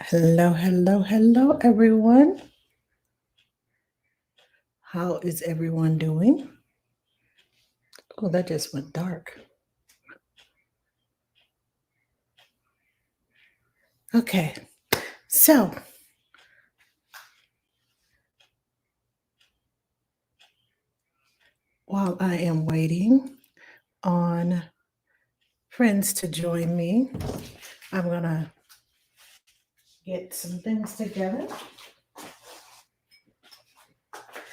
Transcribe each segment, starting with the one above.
Hello, hello, hello, everyone. How is everyone doing? Oh, that just went dark. Okay, so while I am waiting on friends to join me, I'm gonna get some things together.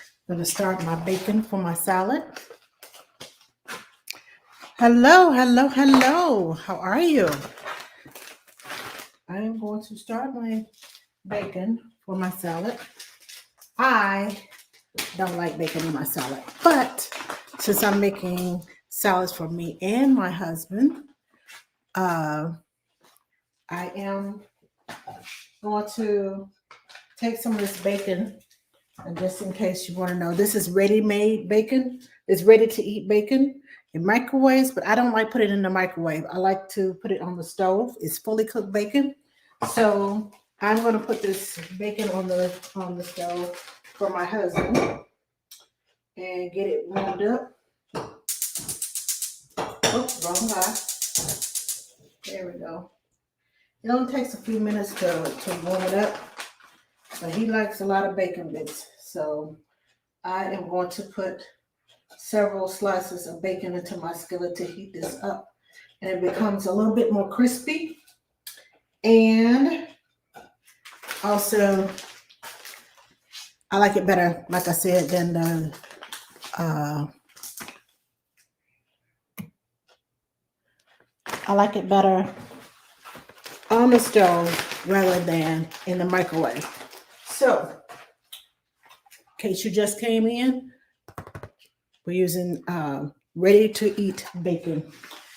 I'm gonna start my bacon for my salad. Hello, hello, hello. How are you? I am going to start my bacon for my salad. I don't like bacon in my salad, but since I'm making salads for me and my husband, I am going to take some of this bacon, and just in case you want to know, this is ready-made bacon. It's ready-to-eat bacon in microwaves, but I don't like put it in the microwave. I like to put it on the stove. It's fully cooked bacon, so I'm going to put this bacon on the stove for my husband and get it warmed up. Oops, wrong guy. There we go. It only takes a few minutes to warm it up, but he likes a lot of bacon bits. So I am going to put several slices of bacon into my skillet to heat this up, and it becomes a little bit more crispy. And also, I like it better, like I said, than the I like it better on the stove rather than in the microwave. So, in case you just came in, we're using ready-to-eat bacon,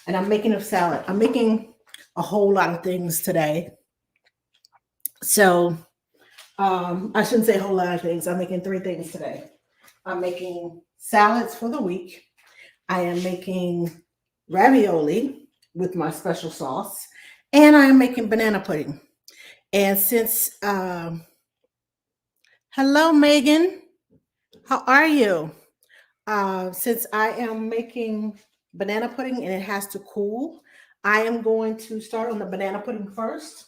and I'm making a salad. I'm making a whole lot of things today. So, I shouldn't say a whole lot of things. I'm making 3 things today. I'm making salads for the week. I am making ravioli with my special sauce, and I am making banana pudding. And since, hello, Megan, how are you? Since I am making banana pudding and it has to cool, I am going to start on the banana pudding first.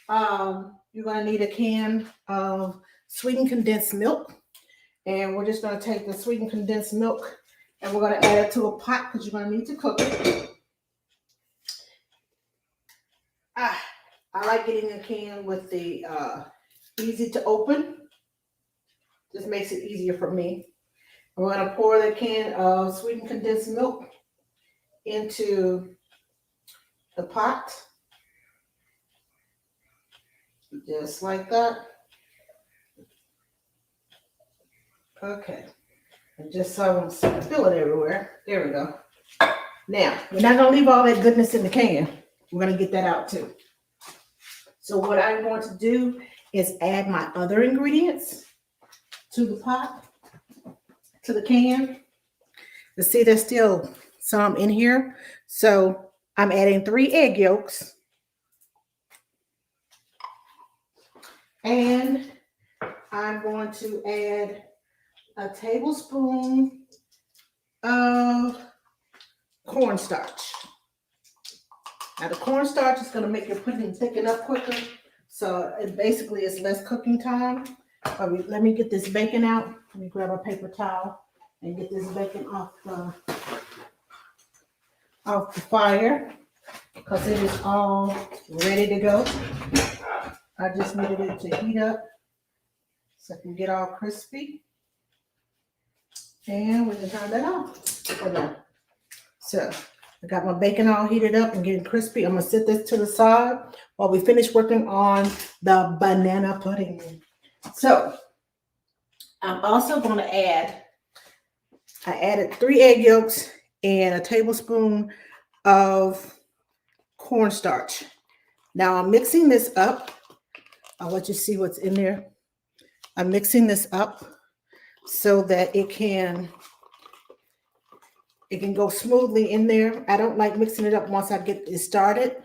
You're going to need a can of sweetened condensed milk. And we're just going to take the sweetened condensed milk and we're going to add it to a pot because you're going to need to cook it. I like getting a can with the easy to open. Just makes it easier for me. I'm going to pour the can of sweetened condensed milk into the pot. Just like that. Okay. And just so I won't spill it everywhere. There we go. Now, we're not going to leave all that goodness in the can. We're going to get that out too. So what I'm going to do is add my other ingredients to the pot, to the can. You see, there's still some in here. So I'm adding 3 egg yolks. And I'm going to add a tablespoon of cornstarch. Now the cornstarch is going to make your pudding thicken up quicker. So it basically is less cooking time. Let me get this bacon out. Let me grab a paper towel and get this bacon off the fire because it is all ready to go. I just needed it to heat up so it can get all crispy. And we can turn that off. Okay. So I got my bacon all heated up and getting crispy. I'm going to set this to the side while we finish working on the banana pudding. So I'm also going to I added 3 egg yolks and a tablespoon of cornstarch. Now I'm mixing this up. I'll let you see what's in there. I'm mixing this up so that it can go smoothly in there. I don't like mixing it up once I get it started.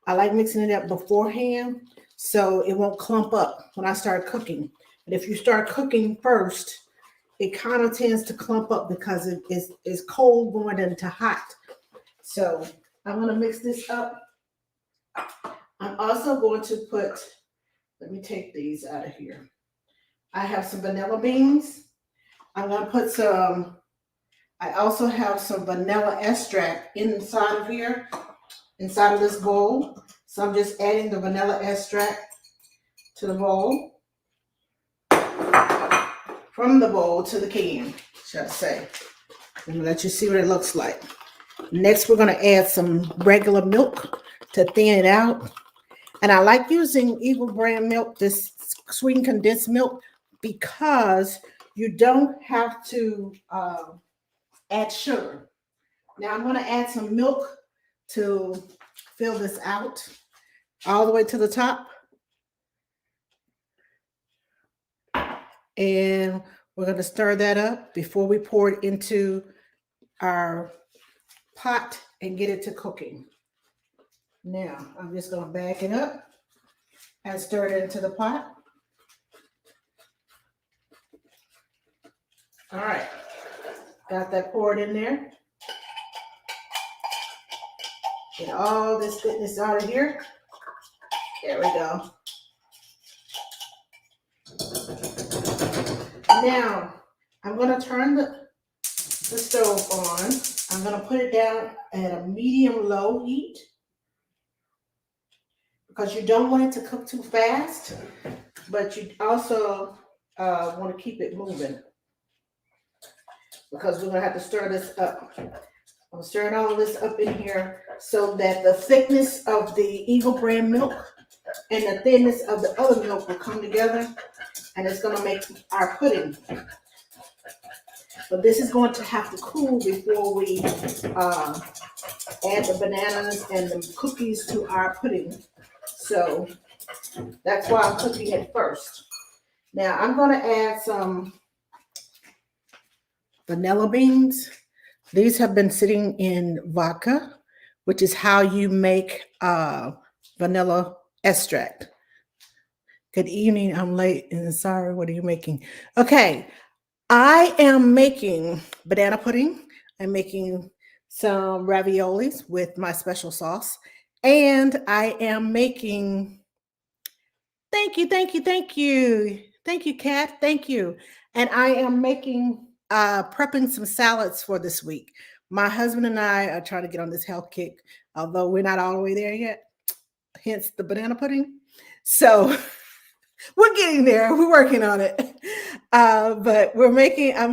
I like mixing it up beforehand so it won't clump up when I start cooking. But if you start cooking first, it kind of tends to clump up because it is cold going into hot. So I'm going to mix this up. I'm also going to put, let me take these out of here. I have some vanilla beans. I'm going to put some, I also have some vanilla extract inside of here, inside of this bowl. So I'm just adding the vanilla extract to the bowl, from the bowl to the can, shall I say. Let me let you see what it looks like. Next, we're going to add some regular milk to thin it out. And I like using Eagle brand milk, this sweetened condensed milk, because you don't have to add sugar. Now I'm going to add some milk to fill this out all the way to the top. And we're going to stir that up before we pour it into our pot and get it to cooking. Now, I'm just going to back it up and stir it into the pot. All right, got that poured in there. Get all this goodness out of here. There we go. Now, I'm going to turn the stove on. I'm going to put it down at a medium-low heat because you don't want it to cook too fast, but you also want to keep it moving because we're going to have to stir this up. I'm stirring all this up in here so that the thickness of the Eagle brand milk and the thinness of the other milk will come together, and it's going to make our pudding. But this is going to have to cool before we add the bananas and the cookies to our pudding. So that's why I'm cooking it first. Now I'm going to add some vanilla beans. These have been sitting in vodka, which is how you make vanilla extract. Good evening. I'm late and sorry. What are you making? Okay. I am making banana pudding. I'm making some raviolis with my special sauce. And I am making, thank you, Kat, thank you. And I am making, prepping some salads for this week. My husband and I are trying to get on this health kick, although we're not all the way there yet, hence the banana pudding. So we're getting there. We're working on it. But I'm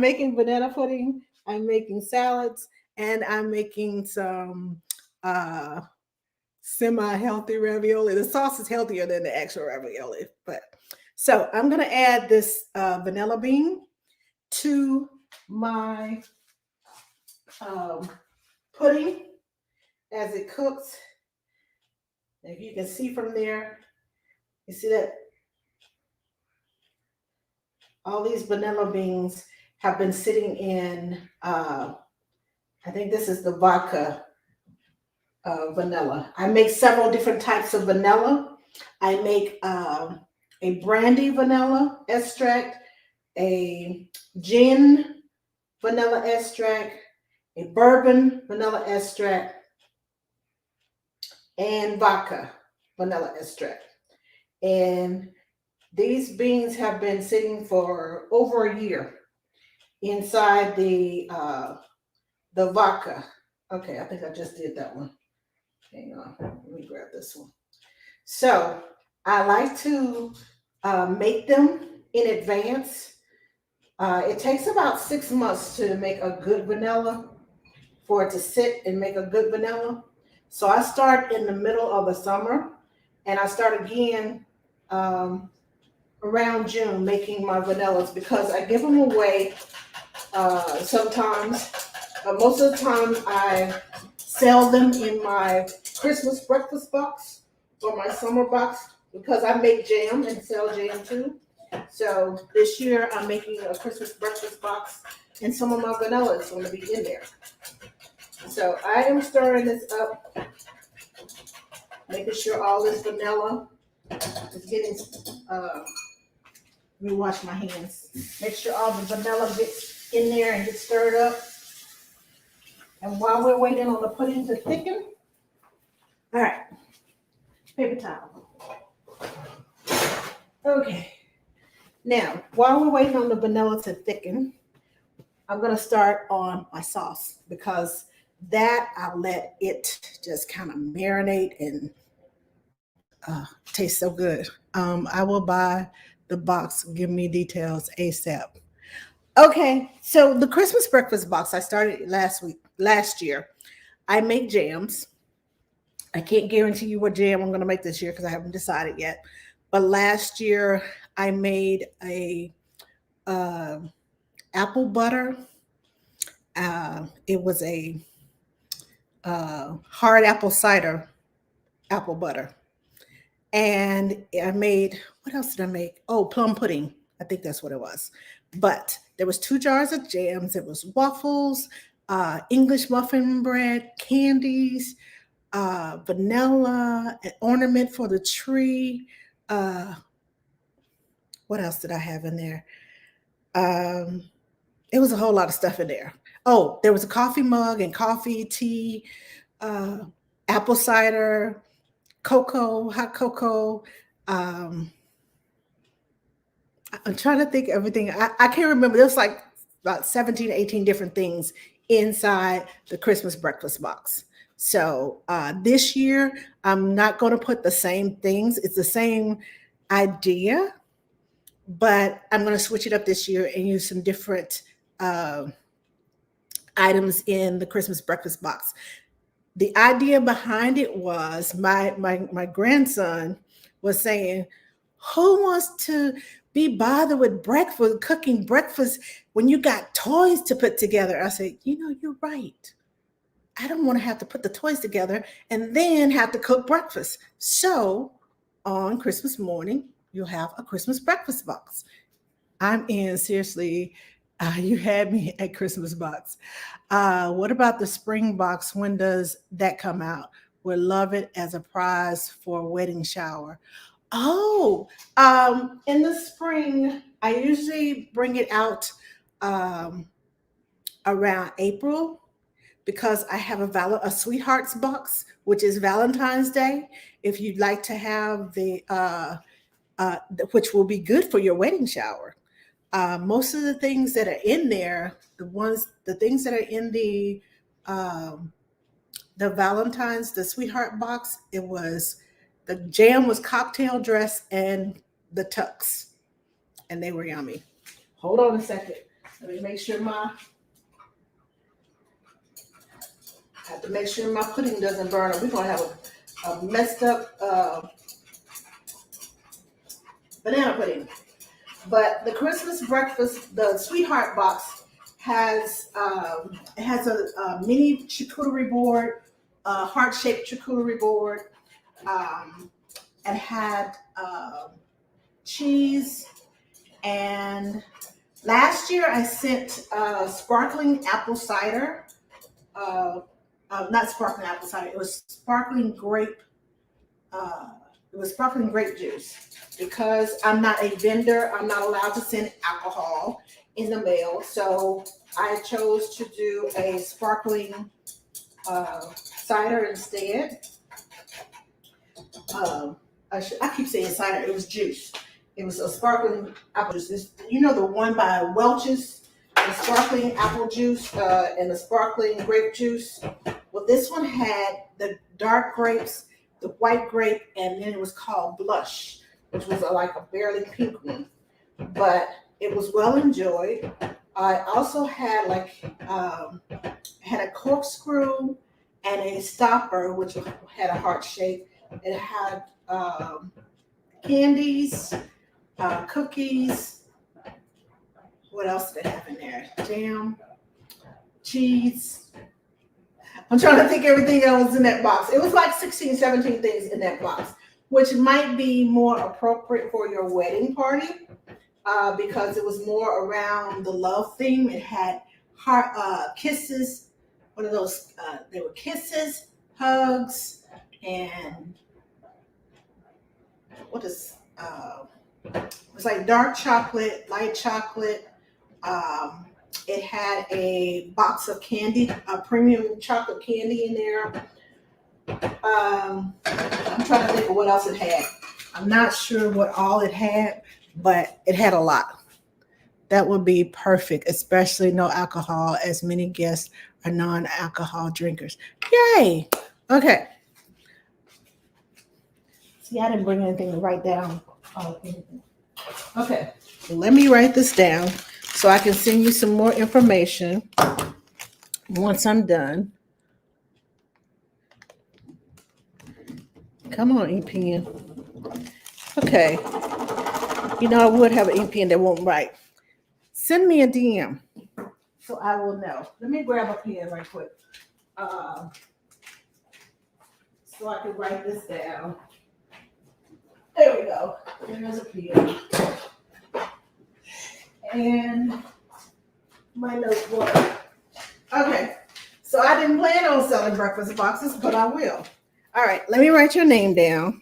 making banana pudding. I'm making salads, and I'm making some semi-healthy ravioli. The sauce is healthier than the actual ravioli. But so I'm going to add this vanilla bean to my pudding as it cooks. If you can see from there, you see that all these vanilla beans have been sitting in, I think this is the vodka vanilla. I make several different types of vanilla. I make a brandy vanilla extract, a gin vanilla extract, a bourbon vanilla extract, and vodka vanilla extract. And these beans have been sitting for over a year inside the vodka. Okay, I think I just did that one. Hang on, let me grab this one. So I like to make them in advance. It takes about 6 months to make a good vanilla, for it to sit and make a good vanilla. So I start in the middle of the summer, and I start again around June making my vanillas because I give them away sometimes. Most of the time I sell them in my Christmas breakfast box or my summer box because I make jam and sell jam too. So this year I'm making a Christmas breakfast box and some of my vanilla is going to be in there. So I am stirring this up, making sure all this vanilla It's getting, let me wash my hands. Make sure all the vanilla gets in there and gets stirred up. And while we're waiting on the pudding to thicken, all right, paper towel. Okay, now while we're waiting on the vanilla to thicken, I'm gonna start on my sauce because that I'll let it just kind of marinate and tastes so good. I will buy the box. Give me details ASAP. Okay, so the Christmas breakfast box I started last year. I make jams. I can't guarantee you what jam I'm going to make this year because I haven't decided yet. But last year I made a uh, apple butter. It was a hard apple cider apple butter. And I made, what else did I make? Oh, plum pudding. I think that's what it was. But there was 2 jars of jams. It was waffles, English muffin bread, candies, vanilla, an ornament for the tree. Uh, what else did I have in there? Um, it was a whole lot of stuff in there. Oh, there was a coffee mug and coffee, tea, uh, apple cider, cocoa, hot cocoa. Um, I'm trying to think of everything. I can't remember. There was like about 17, 18 different things inside the Christmas breakfast box. So this year, I'm not going to put the same things. It's the same idea, but I'm going to switch it up this year and use some different uh, items in the Christmas breakfast box. The idea behind it was my grandson was saying, who wants to be bothered with breakfast, cooking breakfast when you got toys to put together? I said, you're right. I don't want to have to put the toys together and then have to cook breakfast. So on Christmas morning, you'll have a Christmas breakfast box. I'm in, seriously. You had me at Christmas box. What about the spring box? When does that come out? Would love it as a prize for a wedding shower. Oh, in the spring, I usually bring it out um, around April because I have a sweethearts box, which is Valentine's Day. If you'd like to have which will be good for your wedding shower. Most of the things that are in there, the things that are in um, the sweetheart box, the jam was cocktail dress and the tux, and they were yummy. Hold on a second. Let me make sure I have to make sure my pudding doesn't burn. We're gonna have a messed up banana pudding. But the Christmas breakfast, the sweetheart box has a mini charcuterie board, a heart-shaped charcuterie board, and had cheese. And last year I sent sparkling apple cider. Not sparkling apple cider. It was sparkling grape. It was sparkling grape juice. Because I'm not a vendor, I'm not allowed to send alcohol in the mail. So I chose to do a sparkling cider instead. I keep saying cider, it was juice. It was a sparkling apple juice. The one by Welch's, the sparkling apple juice and the sparkling grape juice. Well, this one had the dark grapes, the white grape, and then it was called Blush, which was like a barely pink one, but it was well enjoyed. I also had had a corkscrew and a stopper, which had a heart shape. It had candies, cookies. What else did it have in there? Jam, cheese. I'm trying to think everything that was in that box. It was like 16, 17 things in that box, which might be more appropriate for your wedding party because it was more around the love theme. It had heart kisses, one of those, they were kisses, hugs, and what is it's like dark chocolate, light chocolate. It had a box of candy, a premium chocolate candy in there. I'm trying to think of what else it had. I'm not sure what all it had, but it had a lot. That would be perfect, especially no alcohol, as many guests are non-alcohol drinkers. Yay! Okay. See, I didn't bring anything to write down. Oh, okay. So let me write this down so I can send you some more information once I'm done. Come on, ink pen. Okay. You know, I would have an ink pen that won't write. Send me a DM so I will know. Let me grab a pen right quick so I can write this down. There we go. There's a pen. And my notebook. Okay. So I didn't plan on selling breakfast boxes, but I will. All right. Let me write your name down.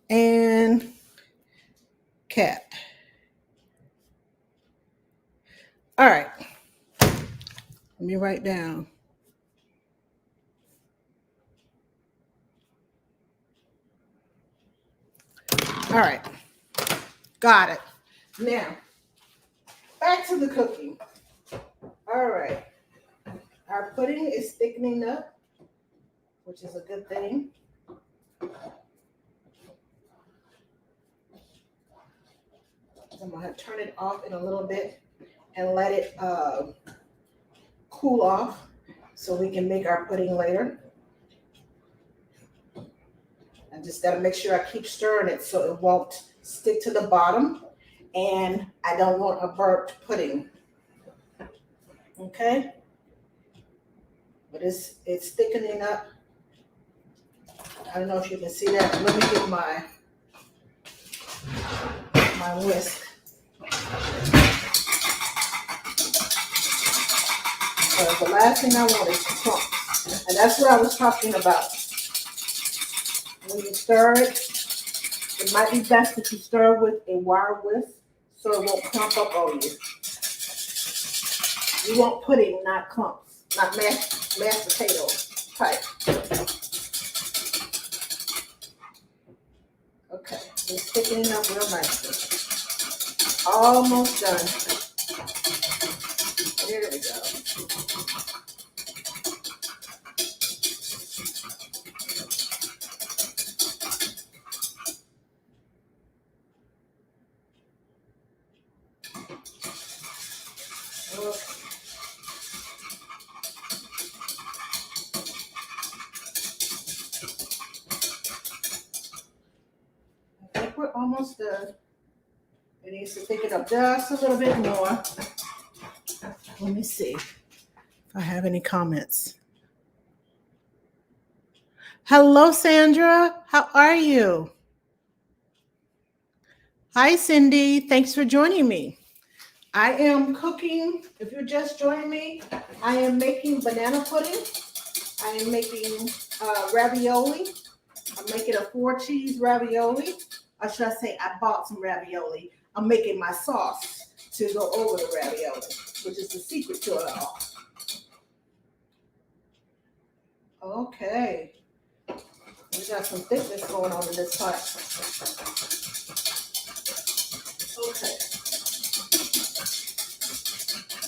And Cat. All right. Let me write down. All right. Got it. Now, back to the cooking. All right. Our pudding is thickening up, which is a good thing. I'm going to turn it off in a little bit and let it cool off so we can make our pudding later. I just got to make sure I keep stirring it so it won't stick to the bottom, and I don't want a burnt pudding. Okay? But it's thickening up. I don't know if you can see that. Let me get my whisk. The last thing I want is clumps. And that's what I was talking about. When you stir it, it might be best if you stir with a wire whisk so it won't clump up on you. You want pudding, not clumps, not mashed potato type. Okay, it's thickening up real nicely. Almost done. There we go. I think we're almost done. It needs to thicken up just a little bit more. Let me see if I have any comments. Hello, Sandra. How are you? Hi, Cindy. Thanks for joining me. I am cooking. If you're just joining me, I am making banana pudding. I am making ravioli. I'm making a 4-cheese ravioli. Or should I say I bought some ravioli. I'm making my sauce to go over the ravioli, which is the secret to it all. Okay. We got some thickness going on in this part. Okay.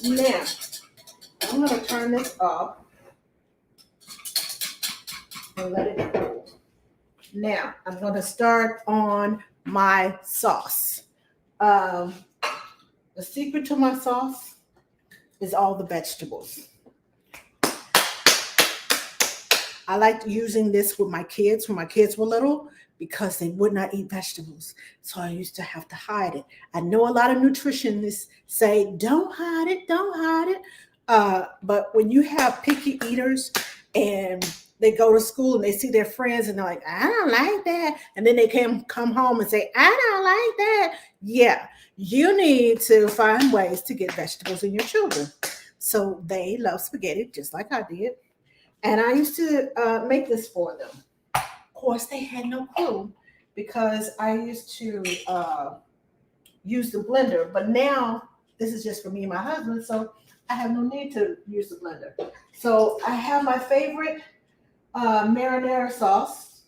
Now, I'm going to turn this off and let it cool. Now, I'm going to start on my sauce. The secret to my sauce is all the vegetables. I liked using this with my kids when my kids were little because they would not eat vegetables. So I used to have to hide it. I know a lot of nutritionists say, don't hide it, don't hide it. But when you have picky eaters and they go to school and they see their friends and they're like, I don't like that. And then they can come home and say, I don't like that. Yeah, you need to find ways to get vegetables in your children. So they love spaghetti just like I did. And I used to make this for them. Of course, they had no clue because I used to use the blender. But now this is just for me and my husband. So I have no need to use the blender. So I have my favorite marinara sauce,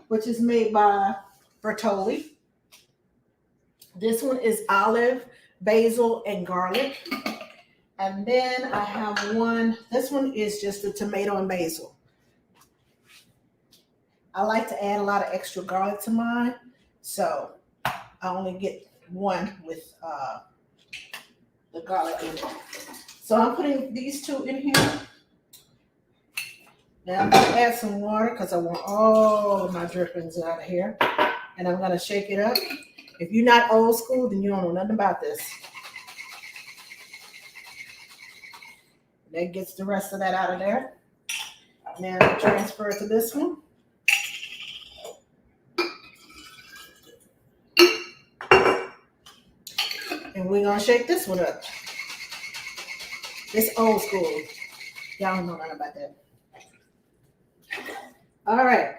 which is made by Bertolli. This one is olive, basil, and garlic. And then I have one, this one is just the tomato and basil. I like to add a lot of extra garlic to mine, so I only get one with the garlic in it. So I'm putting these two in here. Now I'm going to add some water because I want all of my drippings out of here. And I'm going to shake it up. If you're not old school, then you don't know nothing about this. That gets the rest of that out of there. Now I'll transfer it to this one. And we're going to shake this one up. It's old school. Y'all don't know nothing about that. All right.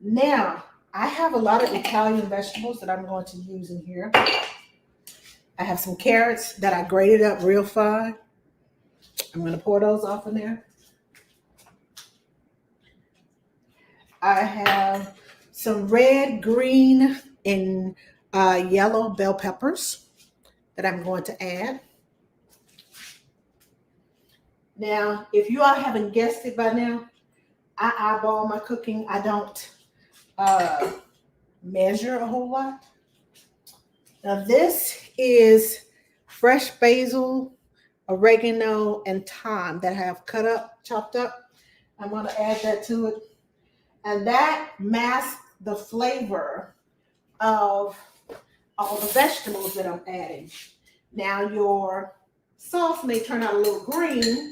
Now, I have a lot of Italian vegetables that I'm going to use in here. I have some carrots that I grated up real fine. I'm going to pour those off in there. I have some red, green, and yellow bell peppers that I'm going to add. Now, if you all haven't guessed it by now, I eyeball my cooking. I don't measure a whole lot. Now, this is fresh basil, oregano, and thyme that I have cut up, chopped up. I'm going to add that to it. And that masks the flavor of all the vegetables that I'm adding. Now, your sauce may turn out a little green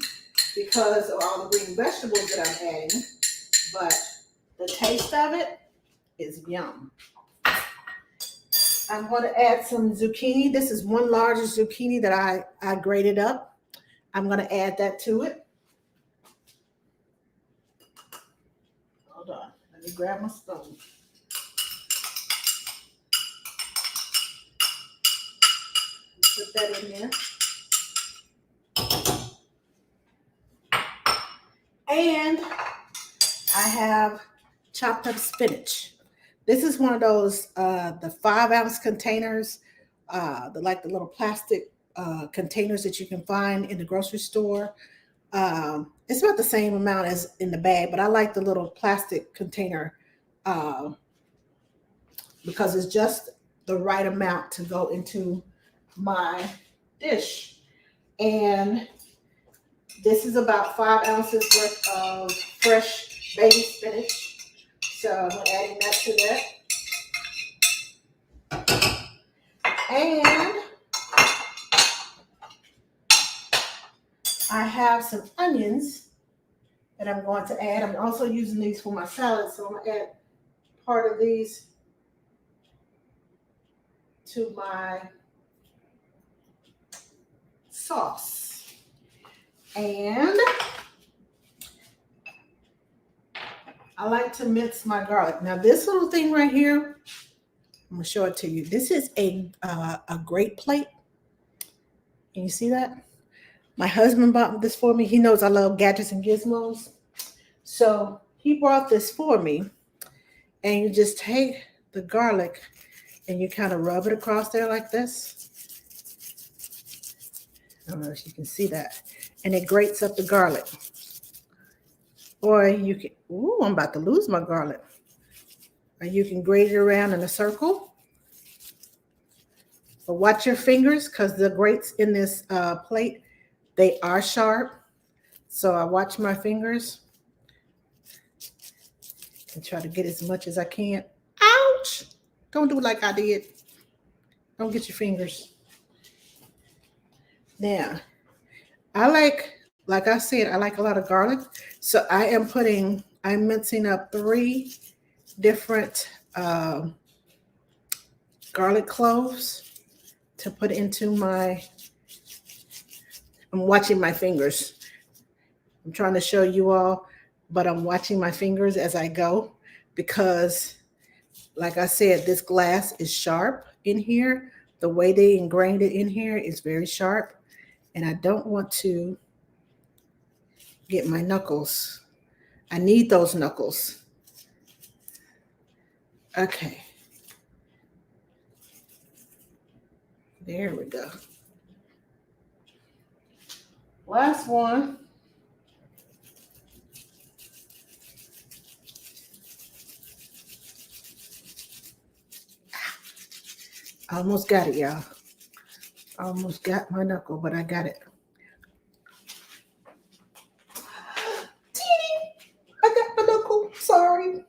because of all the green vegetables that I'm adding, but the taste of it is yum. I'm going to add some zucchini. This is one larger zucchini that I grated up. I'm going to add that to it. Hold on. Let me grab my spoon. Put that in there. And I have chopped up spinach. This is one of those, the 5-ounce containers, the little plastic containers that you can find in the grocery store. It's about the same amount as in the bag, but I like the little plastic container because it's just the right amount to go into my dish. And this is about 5 ounces worth of fresh baby spinach. So I'm adding that to that. And I have some onions that I'm going to add. I'm also using these for my salad, so I'm going to add part of these to my sauce. And I like to mince my garlic. Now this little thing right here, I'm going to show it to you. This is a grate plate. Can you see that? My husband bought this for me. He knows I love gadgets and gizmos. So he brought this for me. And you just take the garlic and you kind of rub it across there like this. I don't know if you can see that. And it grates up the garlic. Or you can, ooh, I'm about to lose my garlic. Or you can grate it around in a circle. But watch your fingers because the grates in this plate, they are sharp. So I watch my fingers and try to get as much as I can. Ouch! Don't do like I did. Don't get your fingers. Now, I like like I said, I like a lot of garlic. So I'm mincing up 3 different garlic cloves to put into I'm watching my fingers. I'm trying to show you all, but I'm watching my fingers as I go because, like I said, this glass is sharp in here. The way they ingrained it in here is very sharp, and I don't want to get my knuckles. I need those knuckles. Okay. There we go. Last one. I almost got it, y'all. I almost got my knuckle, but I got it. I got my knuckle. Sorry.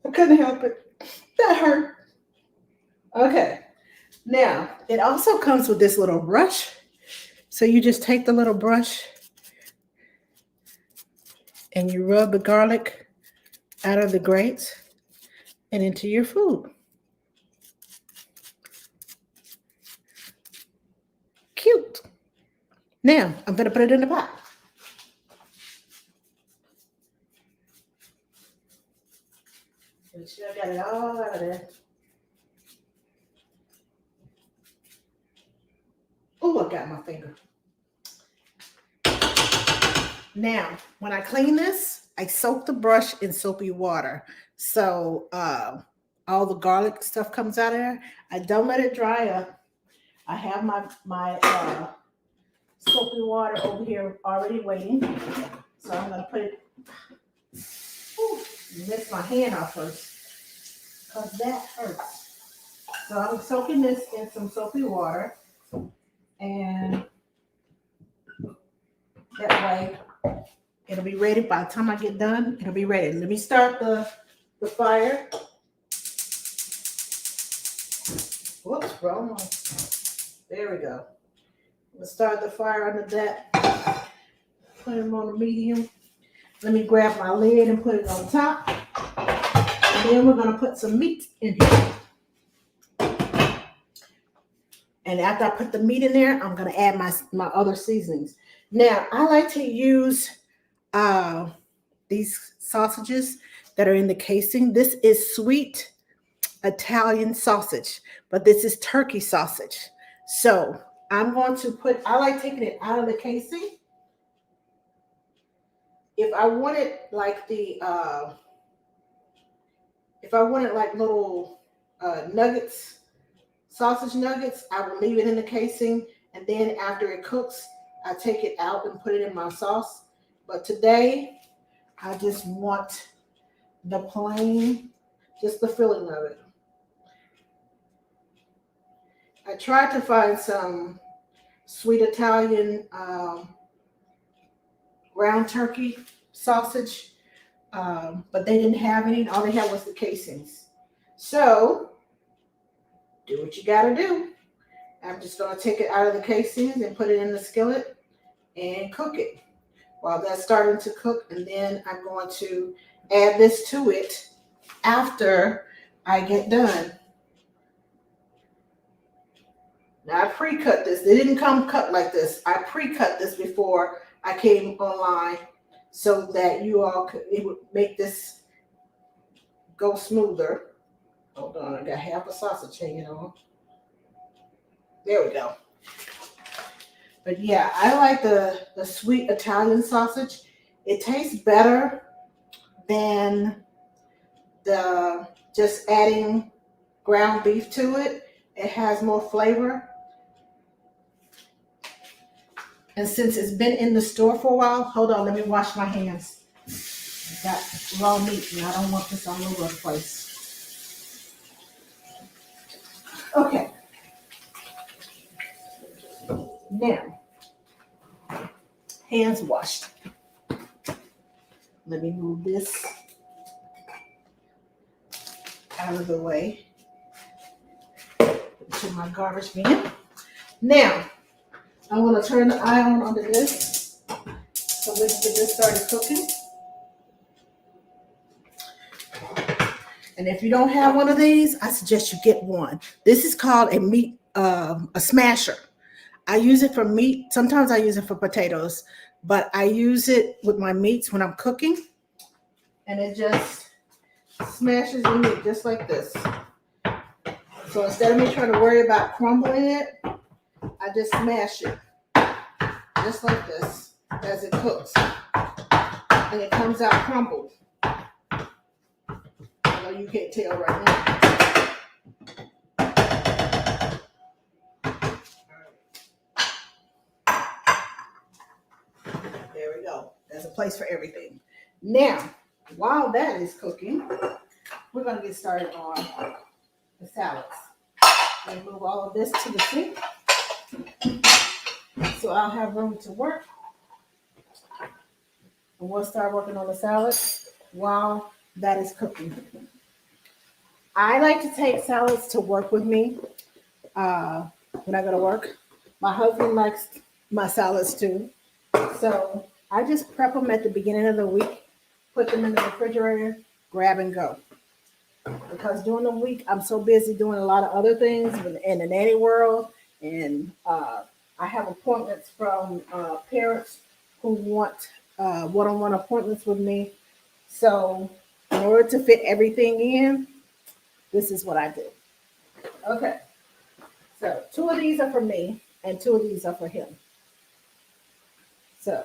I couldn't help it. That hurt. Okay. Now, it also comes with this little brush. So you just take the little brush and you rub the garlic out of the grates and into your food. Cute. Now, I'm going to put it in the pot. Make sure I got it all out of there. Oh, I got my finger. Now, when I clean this, I soak the brush in soapy water. So all the garlic stuff comes out of there. I don't let it dry up. I have my soapy water over here already waiting. So I'm going to put it, mess my hand off first because that hurts. So I'm soaking this in some soapy water, and that way it'll be ready. By the time I get done, it'll be ready. Let me start the fire. Whoops, wrong one. There we go. Let's start the fire under that. Put them on the medium. Let me grab my lid and put it on top. And then we're going to put some meat in here. And after I put the meat in there, I'm going to add my other seasonings. Now, I like to use these sausages that are in the casing. This is sweet Italian sausage, but this is turkey sausage. So I'm going to I like taking it out of the casing. If I wanted like little nuggets, sausage nuggets, I would leave it in the casing, and then after it cooks, I take it out and put it in my sauce. But today, I just want the plain, just the filling of it. I tried to find some sweet Italian ground turkey sausage, but they didn't have any. All they had was the casings. So, do what you gotta do. I'm just gonna take it out of the casings and put it in the skillet and cook it. While that's starting to cook, and then I'm going to add this to it after I get done. Now I pre-cut this. They didn't come cut like this. I pre-cut this before I came online so that it would make this go smoother. Hold on, I got half a sausage hanging on. There we go. But yeah, I like the sweet Italian sausage. It tastes better than just adding ground beef to it. It has more flavor. And since it's been in the store for a while, hold on, let me wash my hands. I got raw meat and I don't want this all over the place. Okay. Now, hands washed. Let me move this out of the way to my garbage bin. Now, I'm going to turn the iron under this So we can get this started cooking. And if you don't have one of these, I suggest you get one. This is called a meat, a smasher. I use it for meat. Sometimes I use it for potatoes, but I use it with my meats when I'm cooking. And it just smashes the meat just like this. So instead of me trying to worry about crumbling it, I just smash it just like this as it cooks. And it comes out crumbled. Although you can't tell right now. There we go. There's a place for everything. Now, while that is cooking, we're going to get started on the salads. I'm going to move all of this to the sink so I'll have room to work. And we'll start working on the salad while that is cooking. I like to take salads to work with me when I go to work. My husband likes my salads too. So I just prep them at the beginning of the week, put them in the refrigerator, grab and go. Because during the week, I'm so busy doing a lot of other things in the nanny world. And I have appointments from parents who want one-on-one appointments with me. So in order to fit everything in, this is what I do. Okay. So 2 of these are for me and 2 of these are for him. So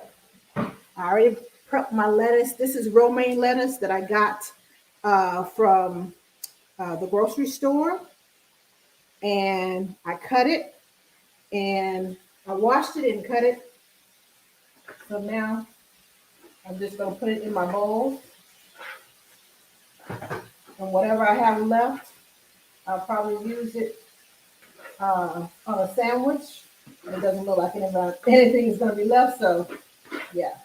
I already prepped my lettuce. This is romaine lettuce that I got from the grocery store. And I cut it and I washed it and cut it. So now I'm just going to put it in my bowl. And whatever I have left, I'll probably use it on a sandwich. It doesn't look like anything is going to be left, so yeah.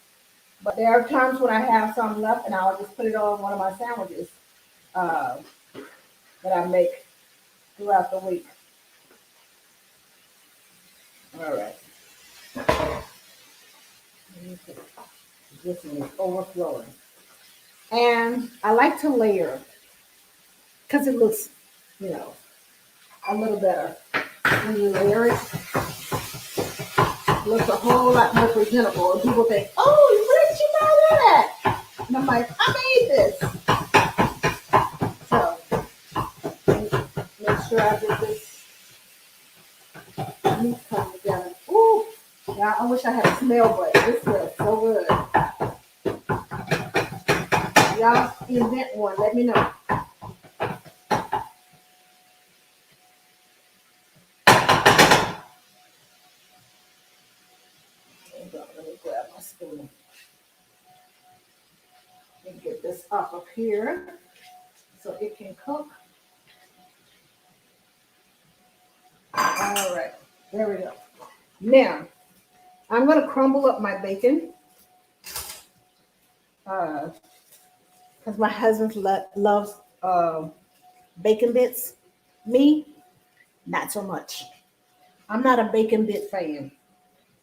But there are times when I have some left, and I'll just put it on one of my sandwiches that I make throughout the week. All right. This one is overflowing. And I like to layer because it looks, a little better when you layer it. It looks a whole lot more presentable. And people think, oh, where did you buy that at? And I'm like, I made this. So, make sure I get this meat come together. Ooh, yeah, I wish I had a smell, but this smells so good. Y'all invent one, let me know. Let me grab my spoon and get this off of here so it can cook. All right, there we go. Now, I'm going to crumble up my bacon because my husband loves bacon bits. Me, not so much. I'm not a bacon bit fan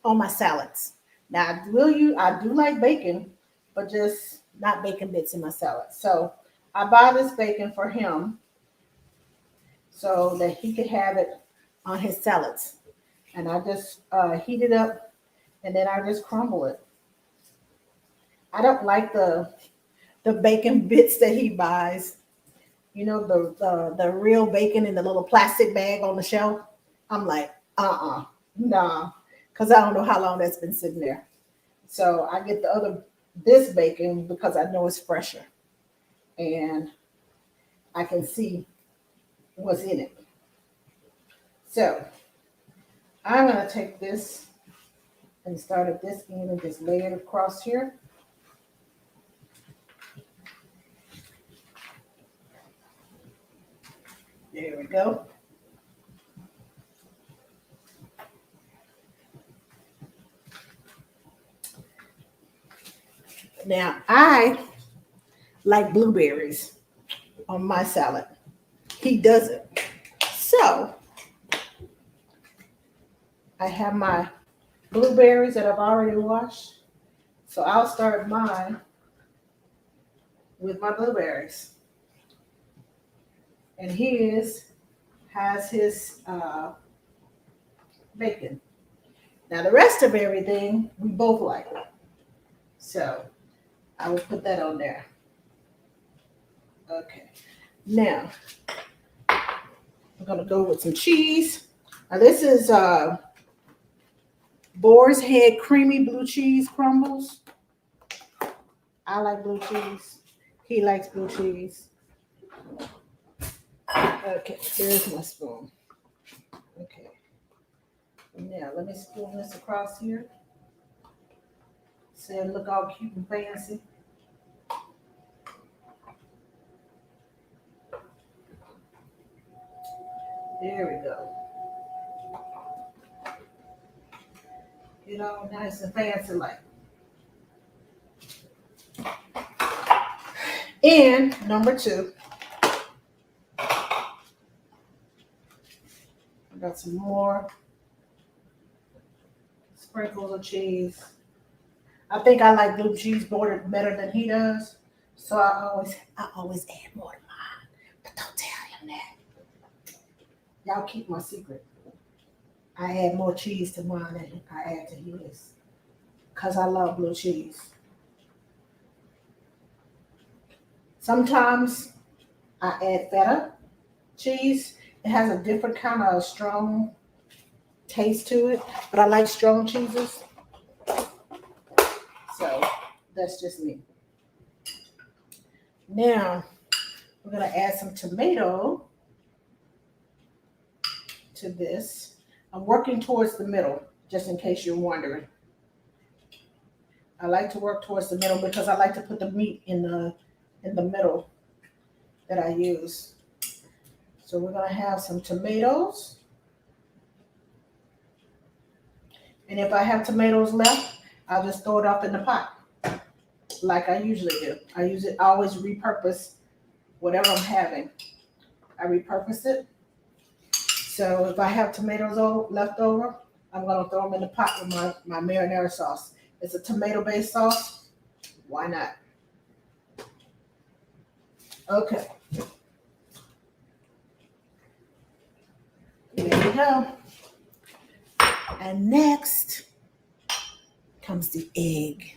on my salads. Now, I do like bacon, but just not bacon bits in my salad. So I buy this bacon for him so that he could have it on his salads. And I just heat it up and then I just crumble it. I don't like the bacon bits that he buys. The real bacon in the little plastic bag on the shelf. I'm like, nah, because I don't know how long that's been sitting there. So I get this bacon because I know it's fresher and I can see what's in it. So I'm going to take this and start at this end and just lay it across here. There we go. Now, I like blueberries on my salad. He doesn't. So, I have my blueberries that I've already washed. So I'll start mine with my blueberries. And his has his bacon. Now the rest of everything we both like. So I will put that on there. Okay. Now I'm gonna go with some cheese. Now this is Boar's Head creamy blue cheese crumbles. I like blue cheese. He likes blue cheese. Okay, here's my spoon. Okay. Now let me spoon this across here. So it look all cute and fancy. There we go. You know, nice and fancy like. And number 2, I got some more sprinkles of cheese. I think I like blue cheese bordered better than he does. So I always add more to mine. But don't tell him that. Y'all keep my secret. I add more cheese to mine than I add to his. Because I love blue cheese. Sometimes I add feta cheese. It has a different kind of strong taste to it. But I like strong cheeses. So that's just me. Now we're going to add some tomato to this. I'm working towards the middle, just in case you're wondering. I like to work towards the middle because I like to put the meat in the middle that I use. So we're going to have some tomatoes. And if I have tomatoes left, I'll just throw it up in the pot like I usually do. I always repurpose whatever I'm having. I repurpose it. So if I have tomatoes left over, I'm going to throw them in the pot with my marinara sauce. It's a tomato-based sauce. Why not? Okay. There we go. And next comes the egg.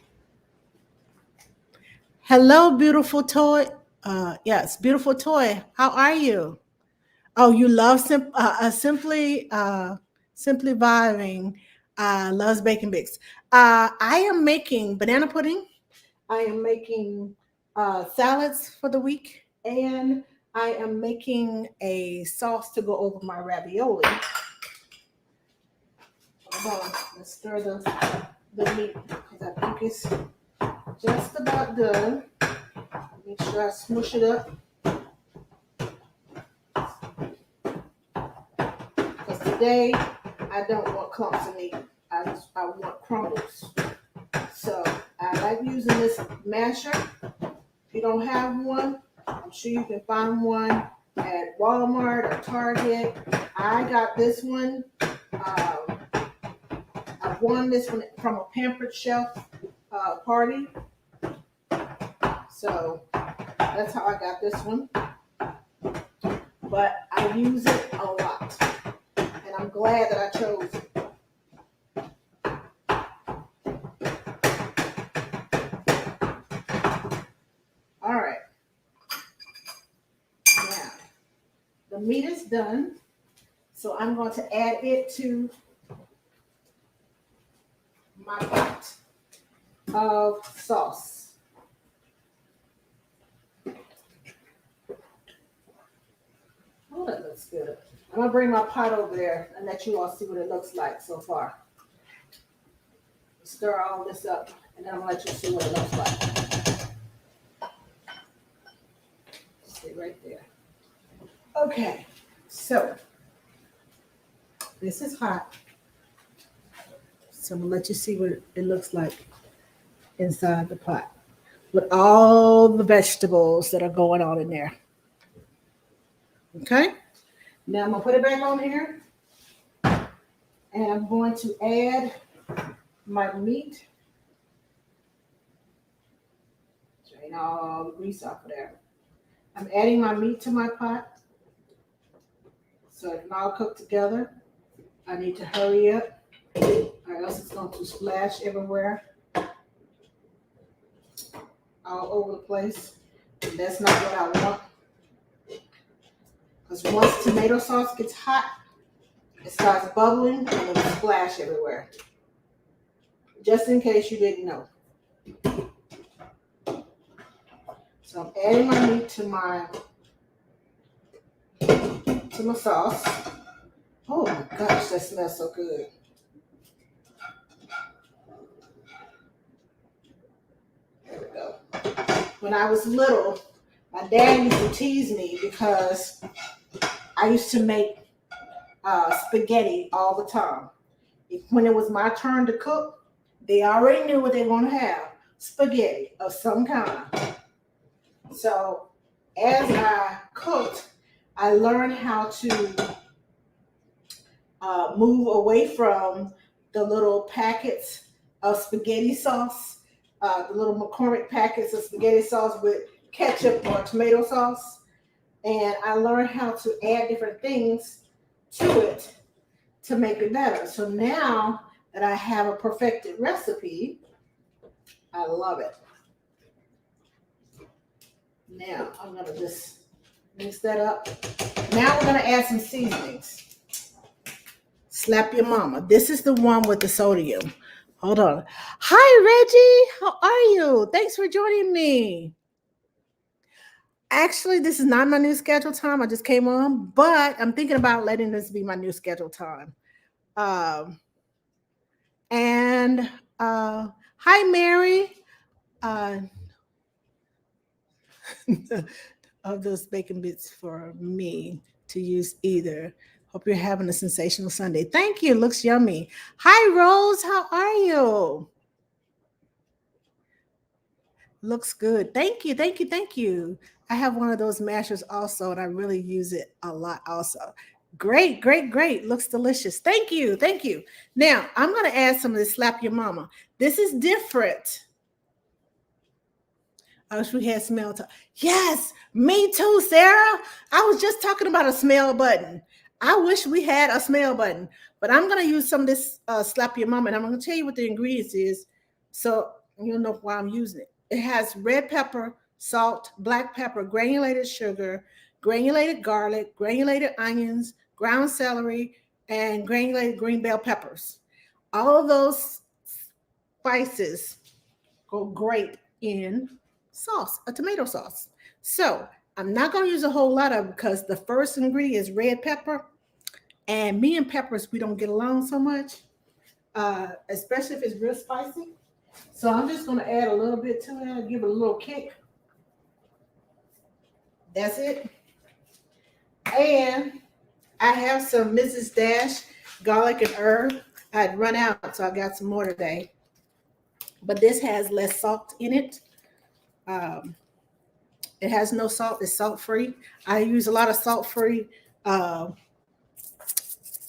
Hello, beautiful toy. Yes, beautiful toy. How are you? Oh, you love simply vibing. Loves baking bits. I am making banana pudding. I am making salads for the week, and I am making a sauce to go over my ravioli. Hold on, let's stir the meat because I think it's just about done. Make sure I smush it up. Because today I don't want clumps of meat. I want crumbles. So I like using this masher. If you don't have one, I'm sure you can find one at Walmart or Target. I got this one. I won this one from a Pampered Chef party. So that's how I got this one. But I use it a lot. And I'm glad that I chose it. All right. Now, the meat is done. So I'm going to add it to my pot of sauce. Oh, that looks good. I'm going to bring my pot over there and let you all see what it looks like so far. Stir all this up, and then I'm going to let you see what it looks like. Stay right there. Okay, so this is hot. So I'm going to let you see what it looks like inside the pot with all the vegetables that are going on in there. Okay, now I'm going to put it back on here, and I'm going to add my meat and all the grease off of there. I'm adding my meat to my pot so it can all cook together. I need to hurry up or else it's going to splash everywhere, all over the place. And that's not what I want. Because once tomato sauce gets hot, it starts bubbling and it'll splash everywhere. Just in case you didn't know. So I'm adding my meat to my sauce. Oh my gosh, that smells so good. There we go. When I was little, my dad used to tease me because I used to make spaghetti all the time. When it was my turn to cook, they already knew what they were going to have. Spaghetti of some kind. So as I cooked, I learned how to move away from the little packets of spaghetti sauce, the little McCormick packets of spaghetti sauce with ketchup or tomato sauce. And I learned how to add different things to it to make it better. So now that I have a perfected recipe, I love it. Now I'm going to just mix that up. Now we're going to add some seasonings. Slap your mama. This is the one with the sodium. Hold on. Hi, Reggie. How are you? Thanks for joining me. Actually, this is not my new schedule time. I just came on, but I'm thinking about letting this be my new schedule time. Hi, Mary. Of those bacon bits for me to use either. Hope you're having a sensational Sunday. Thank you. Looks yummy. Hi, Rose. How are you? Looks good. Thank you. Thank you. Thank you. I have one of those mashers also, and I really use it a lot also. Great, great, great. Looks delicious. Thank you. Thank you. Now, I'm going to add some of this Slap Your Mama. This is different. I wish we had smell. Yes, me too, Sarah. I was just talking about a smell button. I wish we had a smell button, but I'm going to use some of this Slap Your Mama, and I'm going to tell you what the ingredients is so you'll know why I'm using it. It has red pepper, salt, black pepper, granulated sugar, granulated garlic, granulated onions, ground celery, and granulated green bell peppers. All of those spices go great in sauce, a tomato sauce. So I'm not going to use a whole lot of it because the first ingredient is red pepper. And me and peppers, we don't get along so much, especially if it's real spicy. So I'm just going to add a little bit to it, give it a little kick. That's it. And I have some Mrs. Dash garlic and herb. I had run out, so I got some more today. But this has less salt in it. It has no salt. It's salt-free. I use a lot of salt-free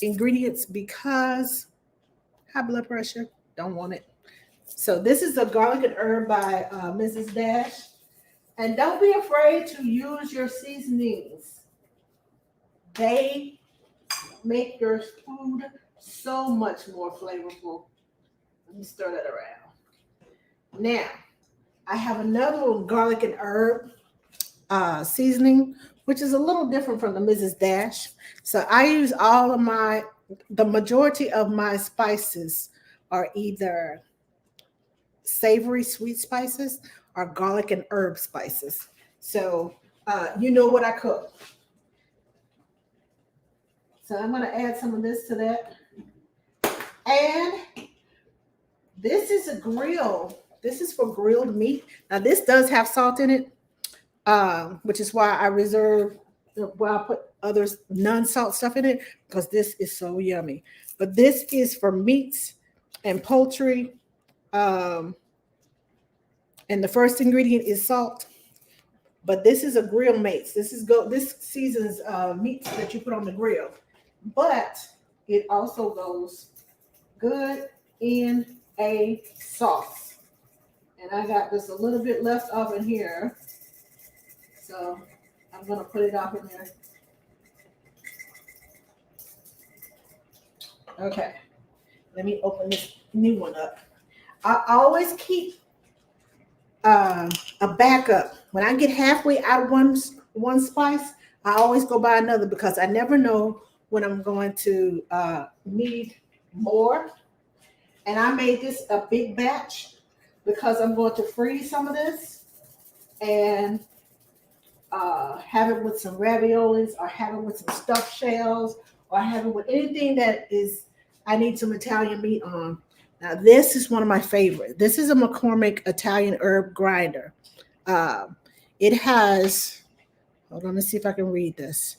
ingredients because high blood pressure, don't want it. So this is a garlic and herb by Mrs. Dash. And don't be afraid to use your seasonings. They make your food so much more flavorful. Let me stir that around. Now, I have another garlic and herb seasoning, which is a little different from the Mrs. Dash. So I use the majority of my spices are either savory sweet spices or garlic and herb spices. So you know what I cook. So I'm going to add some of this to that. And this is a grill. This is for grilled meat. Now this does have salt in it, which is why I put other non-salt stuff in it, because this is so yummy. But this is for meats and poultry. And the first ingredient is salt. But this is a grill mates. This seasons meats that you put on the grill. But it also goes good in a sauce. And I got just a little bit left off in here. So I'm going to put it off in there. Okay. Let me open this new one up. I always keep a backup. When I get halfway out of one spice, I always go buy another because I never know when I'm going to need more. And I made this a big batch because I'm going to freeze some of this and have it with some raviolis or have it with some stuffed shells or have it with anything that is I need some Italian meat on. Now this is one of my favorite. This is a McCormick Italian herb grinder. It has, hold on, let's see if I can read this.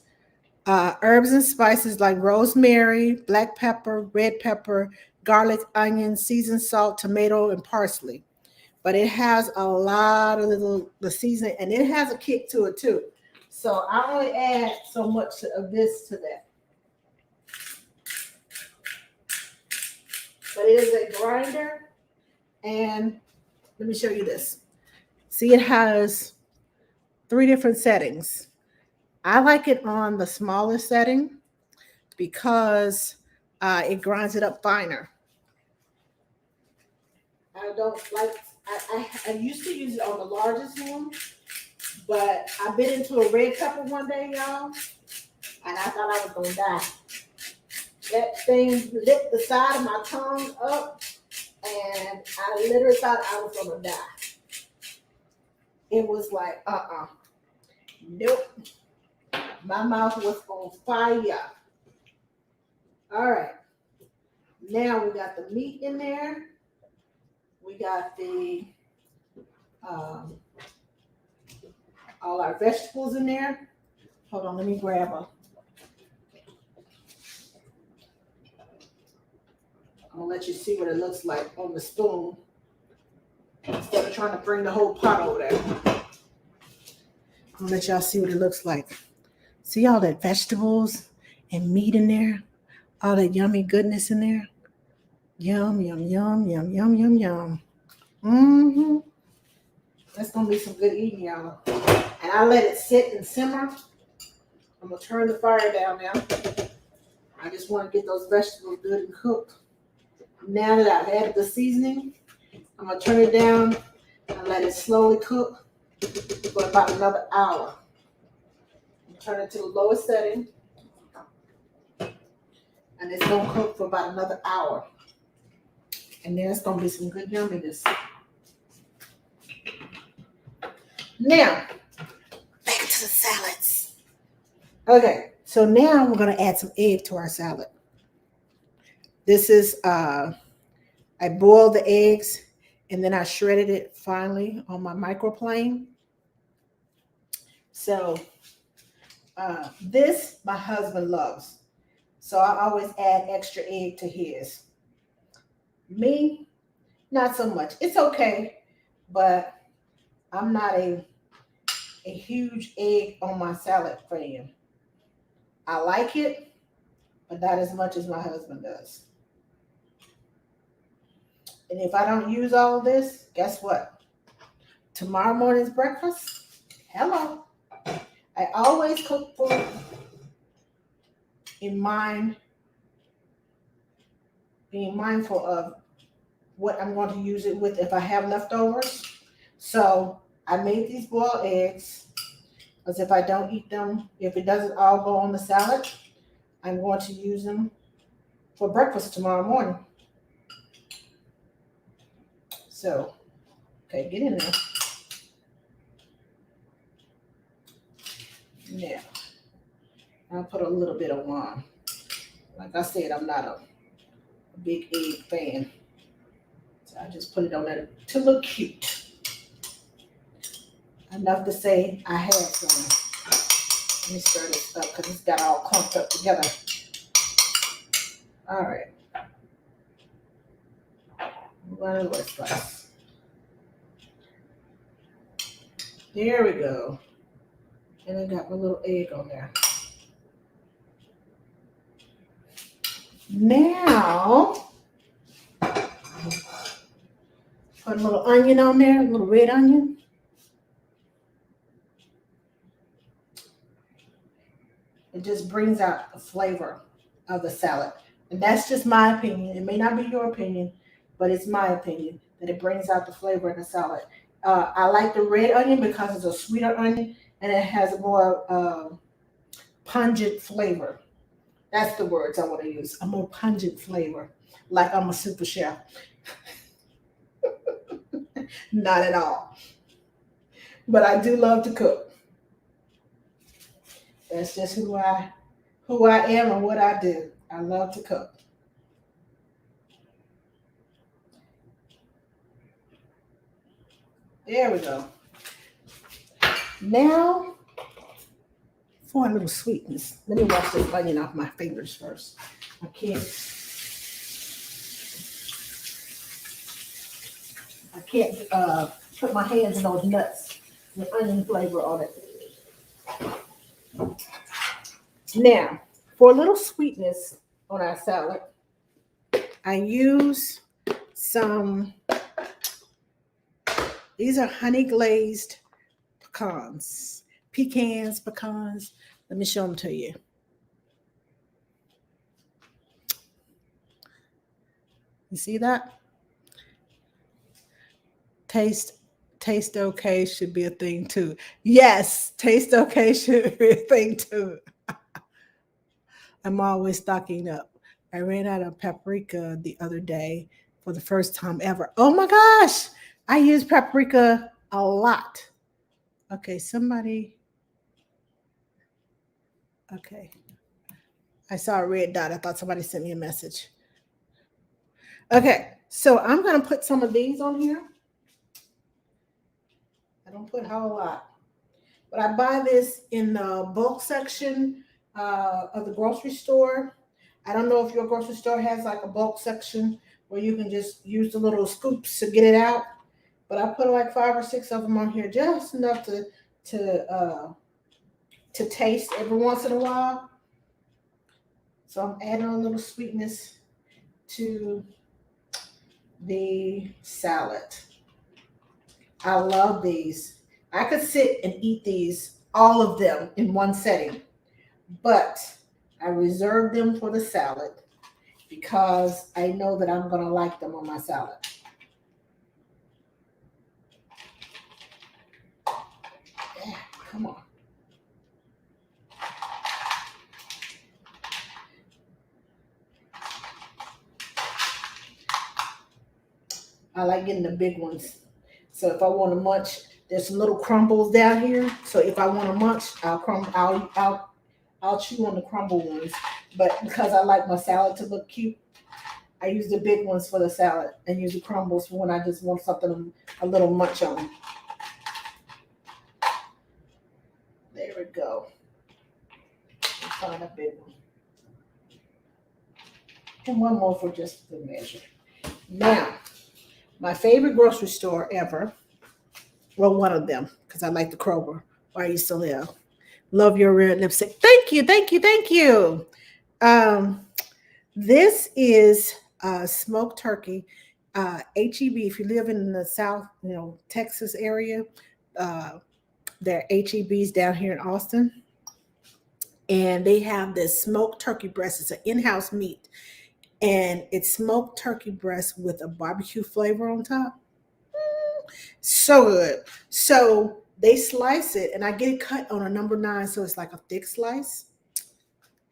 Herbs and spices like rosemary, black pepper, red pepper, garlic, onion, seasoned salt, tomato, and parsley. But it has a lot of the seasoning, and it has a kick to it too. So I only add so much of this to that. But it is a grinder, and let me show you this. See, it has 3 different settings. I like it on the smallest setting because it grinds it up finer. I don't like, I used to use it on the largest one, but I bit into a red pepper one day, y'all, and I thought I was gonna die. That thing lit the side of my tongue up, and I literally thought I was gonna die. It was like, nope. My mouth was on fire. All right. Now we got the meat in there. We got the all our vegetables in there. Hold on, let me grab a. I'm gonna let you see what it looks like on the spoon instead of trying to bring the whole pot over there. I'm gonna let y'all see what it looks like. See all that vegetables and meat in there, all that yummy goodness in there. Yum, yum, yum, yum, yum, yum, yum. Mm-hmm. That's gonna be some good eating, y'all. And I let it sit and simmer. I'm gonna turn the fire down now. I just want to get those vegetables good and cooked. Now that I've added the seasoning, I'm gonna turn it down and let it slowly cook for about another hour. Turn it to the lowest setting, and it's gonna cook for about another hour. And then it's gonna be some good yumminess. Now, back to the salads. Okay, so now we're gonna add some egg to our salad. This is, I boiled the eggs and then I shredded it finely on my microplane. So this my husband loves. So I always add extra egg to his. Me, not so much. It's okay, but I'm not a huge egg on my salad fan. I like it, but not as much as my husband does. And if I don't use all of this, guess what? Tomorrow morning's breakfast, hello. I always cook food in mind, being mindful of what I'm going to use it with if I have leftovers. So I made these boiled eggs because if I don't eat them, if it doesn't all go on the salad, I'm going to use them for breakfast tomorrow morning. So, okay, get in there. Yeah. I'll put a little bit of wine. Like I said, I'm not a big egg fan. So I just put it on there to look cute. Enough to say I had some. Let me stir this up because it's got all clumped up together. All right. One more spice. There we go. And I got my little egg on there. Now, Put a little onion on there, a little red onion. It just brings out the flavor of the salad. And that's just my opinion. It may not be your opinion, but it's my opinion that it brings out the flavor in the salad. I like the red onion because it's a sweeter onion and it has a more pungent flavor. That's the words I want to use. A more pungent flavor, like I'm a super chef. Not at all. But I do love to cook. That's just who I am and what I do. I love to cook. There we go. Now for a little sweetness. Let me wash this onion off my fingers first. I can't put my hands in those nuts with onion flavor on it. Now, for a little sweetness on our salad, I use some, these are honey glazed pecans. Pecans. Let me show them to you. You see that? Taste okay should be a thing too. Yes, taste okay should be a thing too. I'm always stocking up. I ran out of paprika the other day for the first time ever. Oh my gosh, I use paprika a lot. Okay, okay. I saw a red dot. I thought somebody sent me a message. Okay, so I'm going to put some of these on here. I don't put a whole lot. But I buy this in the bulk section of the grocery store. I don't know if your grocery store has like a bulk section where you can just use the little scoops to get it out. But I put like 5 or 6 of them on here, just enough to taste every once in a while. So I'm adding a little sweetness to the salad. I love these. I could sit and eat these, all of them, in one setting, but I reserve them for the salad because I know that I'm going to like them on my salad. Yeah, come on. I like getting the big ones. So if I want to munch, there's some little crumbles down here. So if I want to munch, I'll chew on the crumble ones. But because I like my salad to look cute, I use the big ones for the salad and use the crumbles for when I just want something a little munch on. There we go. Let's find a big one. And one more for just the measure. Now, my favorite grocery store ever, well, one of them, because I like the Kroger where I used to live. Love your red lipstick. Thank you. This is smoked turkey. HEB, if you live in the South, Texas area, there are HEBs down here in Austin. And they have this smoked turkey breast. It's an in-house meat. And it's smoked turkey breast with a barbecue flavor on top. So good. So they slice it, and I get it cut on a number 9, so it's like a thick slice.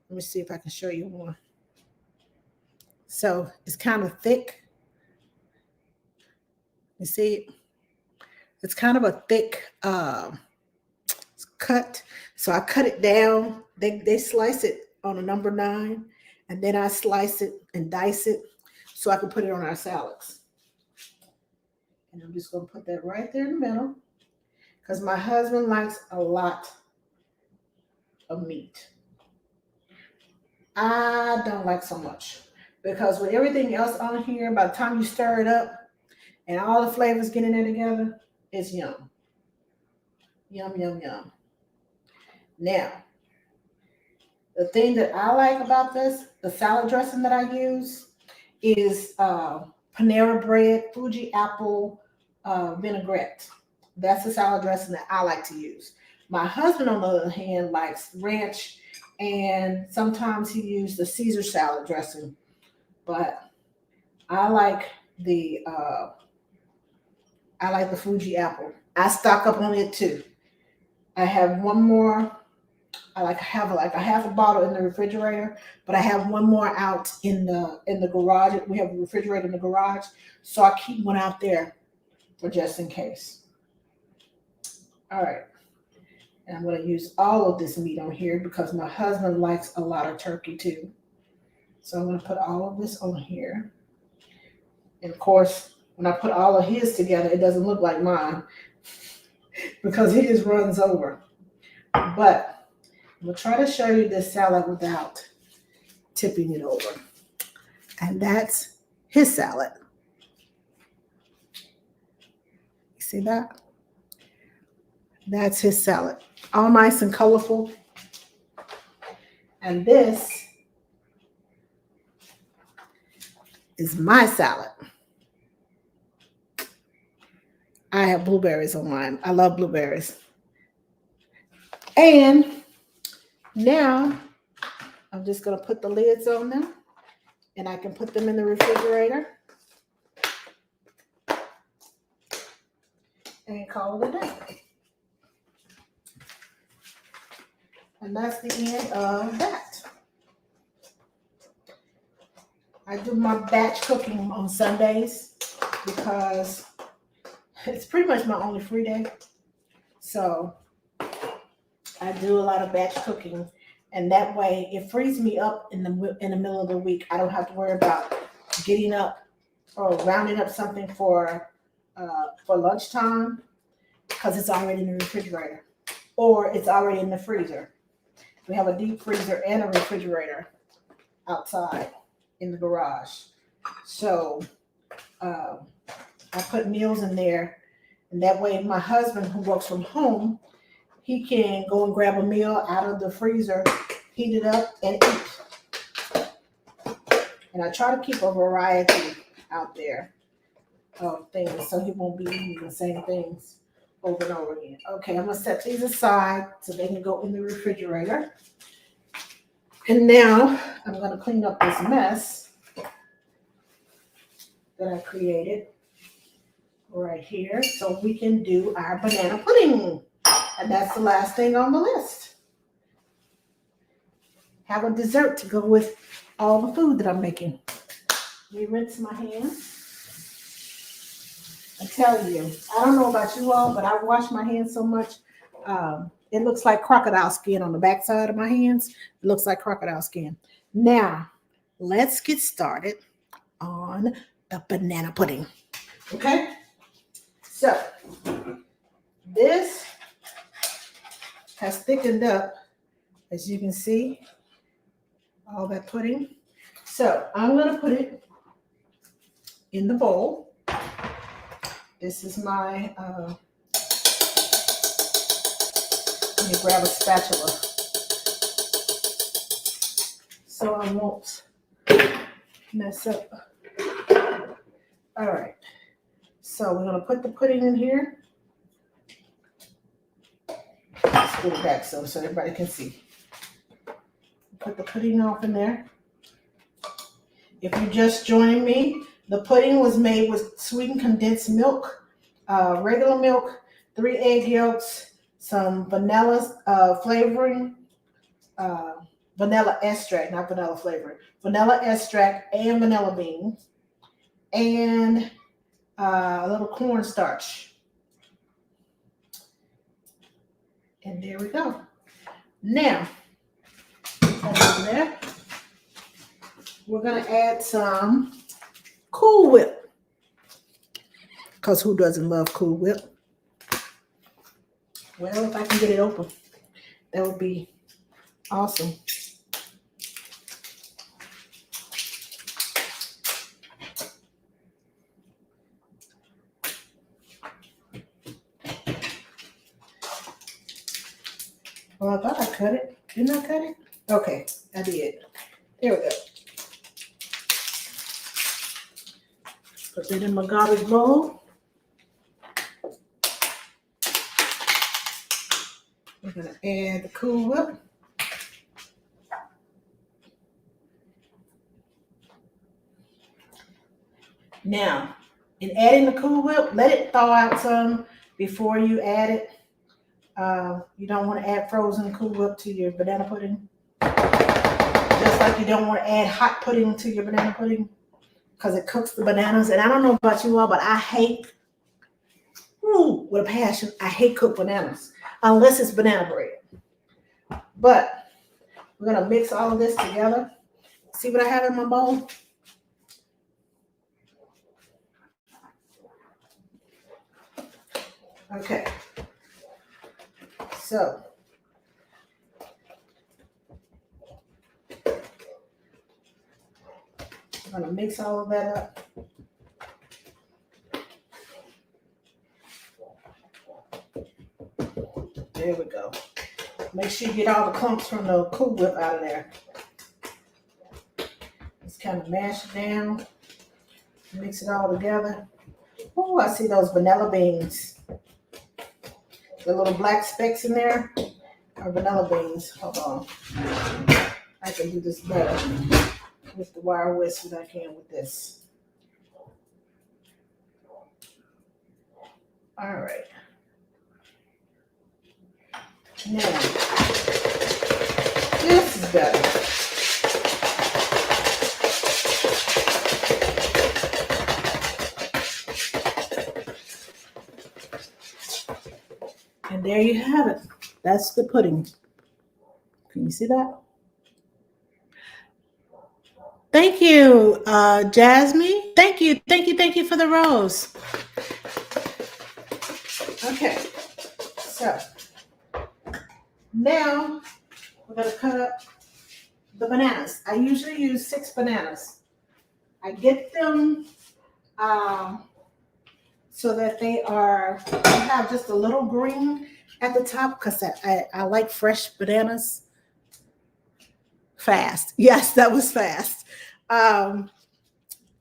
Let me see if I can show you one. So it's kind of thick. You see it? It's kind of a thick cut. So I cut it down. They slice it on a number 9, and then I slice it and dice it so I can put it on our salads. And I'm just going to put that right there in the middle because my husband likes a lot of meat. I don't like so much because with everything else on here, by the time you stir it up and all the flavors get in there together, it's yum. Yum. Now, the thing that I like about this, the salad dressing that I use, is Panera Bread, Fuji apple vinaigrette. That's the salad dressing that I like to use. My husband, on the other hand, likes ranch, and sometimes he uses the Caesar salad dressing. But I like the Fuji apple. I stock up on it too. I have one more. I have like a half a bottle in the refrigerator, but I have one more out in the garage. We have a refrigerator in the garage, so I keep one out there for just in case. All right. And I'm going to use all of this meat on here because my husband likes a lot of turkey too. So I'm going to put all of this on here. And of course, when I put all of his together, it doesn't look like mine because his runs over. But I'm going to try to show you this salad without tipping it over. And that's his salad. You see that? That's his salad. All nice and colorful. And this is my salad. I have blueberries on mine. I love blueberries. And now I'm just going to put the lids on them, and I can put them in the refrigerator and call it a day. And that's the end of that. I do my batch cooking on Sundays because it's pretty much my only free day. So I do a lot of batch cooking, and that way it frees me up in the middle of the week. I don't have to worry about getting up or rounding up something for lunchtime because it's already in the refrigerator or it's already in the freezer. We have a deep freezer and a refrigerator outside in the garage. So I put meals in there, and that way my husband, who works from home, he can go and grab a meal out of the freezer, heat it up, and eat. And I try to keep a variety out there of things so he won't be eating the same things over and over again. Okay, I'm going to set these aside so they can go in the refrigerator. And now I'm going to clean up this mess that I created right here so we can do our banana pudding. And that's the last thing on the list. Have a dessert to go with all the food that I'm making. Let me rinse my hands. I tell you, I don't know about you all, but I wash my hands so much. It looks like crocodile skin on the backside of my hands. It looks like crocodile skin. Now, let's get started on the banana pudding. Okay? So, this has thickened up, as you can see, all that pudding. So, I'm going to put it in the bowl. This is my, let me grab a spatula so I won't mess up. All right, so we're gonna put the pudding in here. Let's put it back so everybody can see. Put the pudding off in there. If you're just joining me, the pudding was made with sweetened condensed milk, regular milk, 3 egg yolks, some vanilla flavoring, vanilla extract, not vanilla flavoring, vanilla extract and vanilla beans, and a little cornstarch. And there we go. Now, over there, we're going to add some Cool Whip, because who doesn't love Cool Whip? Well, if I can get it open, that would be awesome. Well, I thought I cut it. Didn't I cut it? Okay, I did. There we go. Put it in my garbage bowl. We're going to add the Cool Whip. Now, in adding the Cool Whip, let it thaw out some before you add it. You don't want to add frozen Cool Whip to your banana pudding. Just like you don't want to add hot pudding to your banana pudding because it cooks the bananas. And I don't know about you all, but I hate, with a passion, I hate cooked bananas unless it's banana bread. But we're going to mix all of this together. See what I have in my bowl? Okay. So, I'm going to mix all of that up. There we go. Make sure you get all the clumps from the Cool Whip out of there. Just kind of mash it down. Mix it all together. Oh, I see those vanilla beans. The little black specks in there are vanilla beans. Hold on. I can do this better with the wire whisk than I can with this. All right. Now, this is better. And there you have it. That's the pudding. Can you see that? Thank you, Jasmine. Thank you for the rose. Okay, so now we're going to cut up the bananas. I usually use 6 bananas. I get them so that they have just a little green at the top because I like fresh bananas. Fast. Yes, that was fast. I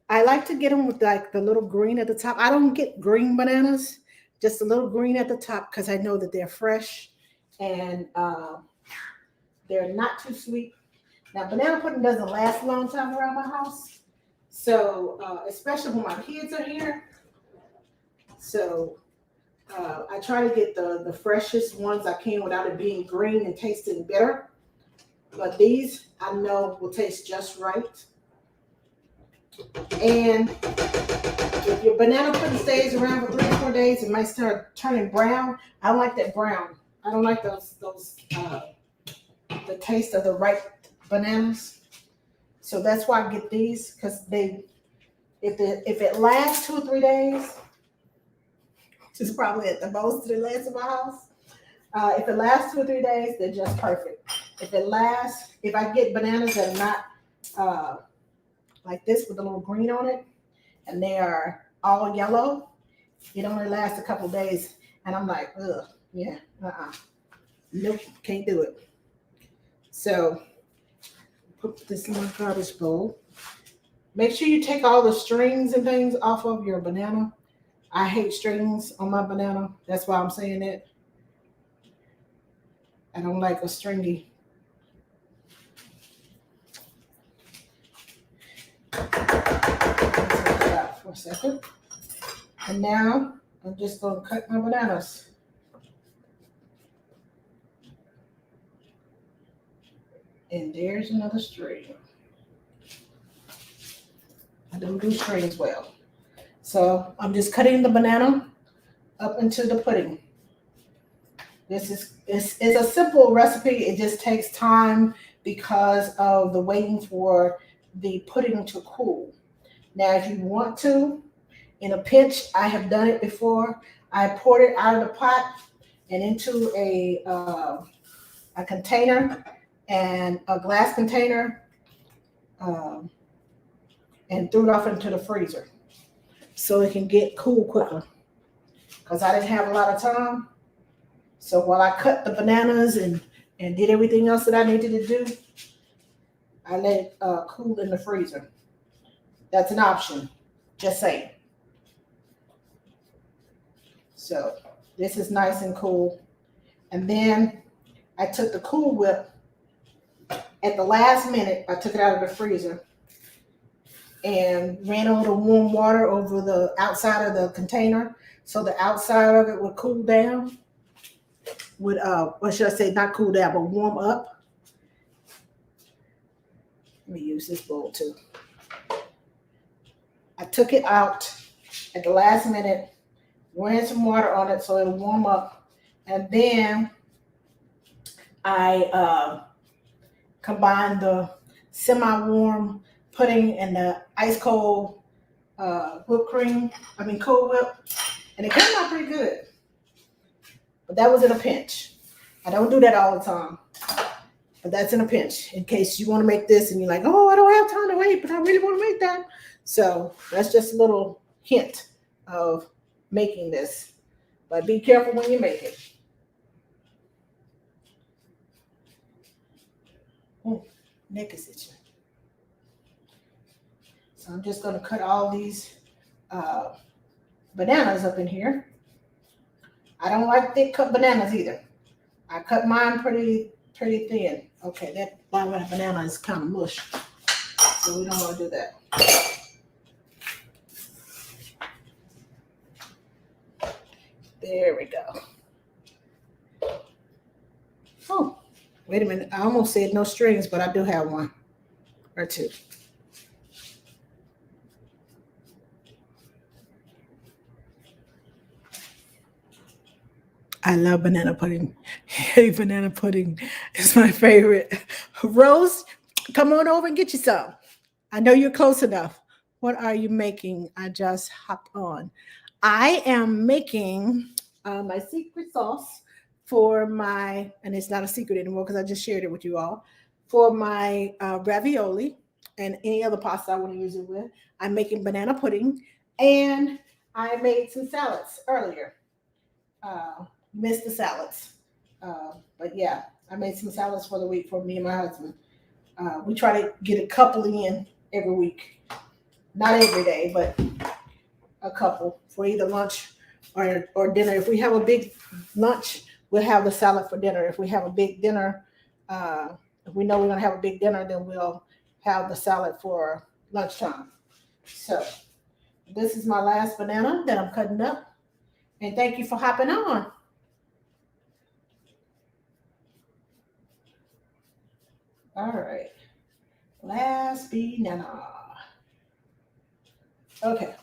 like to get them with like the little green at the top. I don't get green bananas, just a little green at the top because I know that they're fresh and they're not too sweet. Now, banana pudding doesn't last a long time around my house. So, especially when my kids are here. So, I try to get the freshest ones I can without it being green and tasting bitter. But these, I know, will taste just right. And if your banana pudding stays around for 3 or 4 days, it might start turning brown. I don't like that brown. I don't like those the taste of the ripe bananas. So that's why I get these, because if it lasts 2 or 3 days, which is probably at the most it lasts in my house. If it lasts 2 or 3 days, they're just perfect. If I get bananas that are not like this with a little green on it, and they are all yellow, it only lasts a couple of days, and I'm like, ugh, yeah, nope, can't do it. So put this in my garbage bowl. Make sure you take all the strings and things off of your banana. I hate strings on my banana. That's why I'm saying that. I don't like a stringy. For a second. And now I'm just going to cut my bananas. And there's another string. I don't do strings well. So I'm just cutting the banana up into the pudding. It's a simple recipe. It just takes time because of the waiting for the pudding to cool. Now, if you want to, in a pinch, I have done it before. I poured it out of the pot and into a container, and a glass container, and threw it off into the freezer so it can get cool quicker. Because I didn't have a lot of time. So while I cut the bananas and did everything else that I needed to do, I let it cool in the freezer. That's an option. Just saying. So this is nice and cool. And then I took the Cool Whip at the last minute. I took it out of the freezer and ran a little warm water over the outside of the container so the outside of it would cool down. Would what should I say, not cool down, but warm up. Let me use this bowl too. I took it out at the last minute, ran some water on it so it'll warm up, and then I combined the semi-warm pudding and the ice cold whipped cream. Cold Whip, and it came out pretty good. But that was in a pinch. I don't do that all the time, but that's in a pinch in case you want to make this and you're like, oh, I don't have time to wait, but I really want to make that. So that's just a little hint of making this, but be careful when you make it. Oh, neck is itching. So I'm just going to cut all these bananas up in here. I don't like thick cut bananas either. I cut mine pretty thin. Okay, that banana is kind of mush, so we don't want to do that. There we go. Oh, wait a minute. I almost said no strings, but I do have one or two. I love banana pudding. Hey, banana pudding is my favorite. Rose, come on over and get you some. I know you're close enough. What are you making? I just hopped on. I am making my secret sauce for my, and it's not a secret anymore because I just shared it with you all, for my ravioli and any other pasta I want to use it with. I'm making banana pudding, and I made some salads earlier. Missed the salads. But yeah, I made some salads for the week for me and my husband. We try to get a couple in every week. Not every day, but a couple for either lunch or dinner. If we have a big lunch, we'll have the salad for dinner. If we have a big dinner, if we know we're going to have a big dinner, then we'll have the salad for lunchtime. So this is my last banana that I'm cutting up. And thank you for hopping on. All right. Last banana. Okay.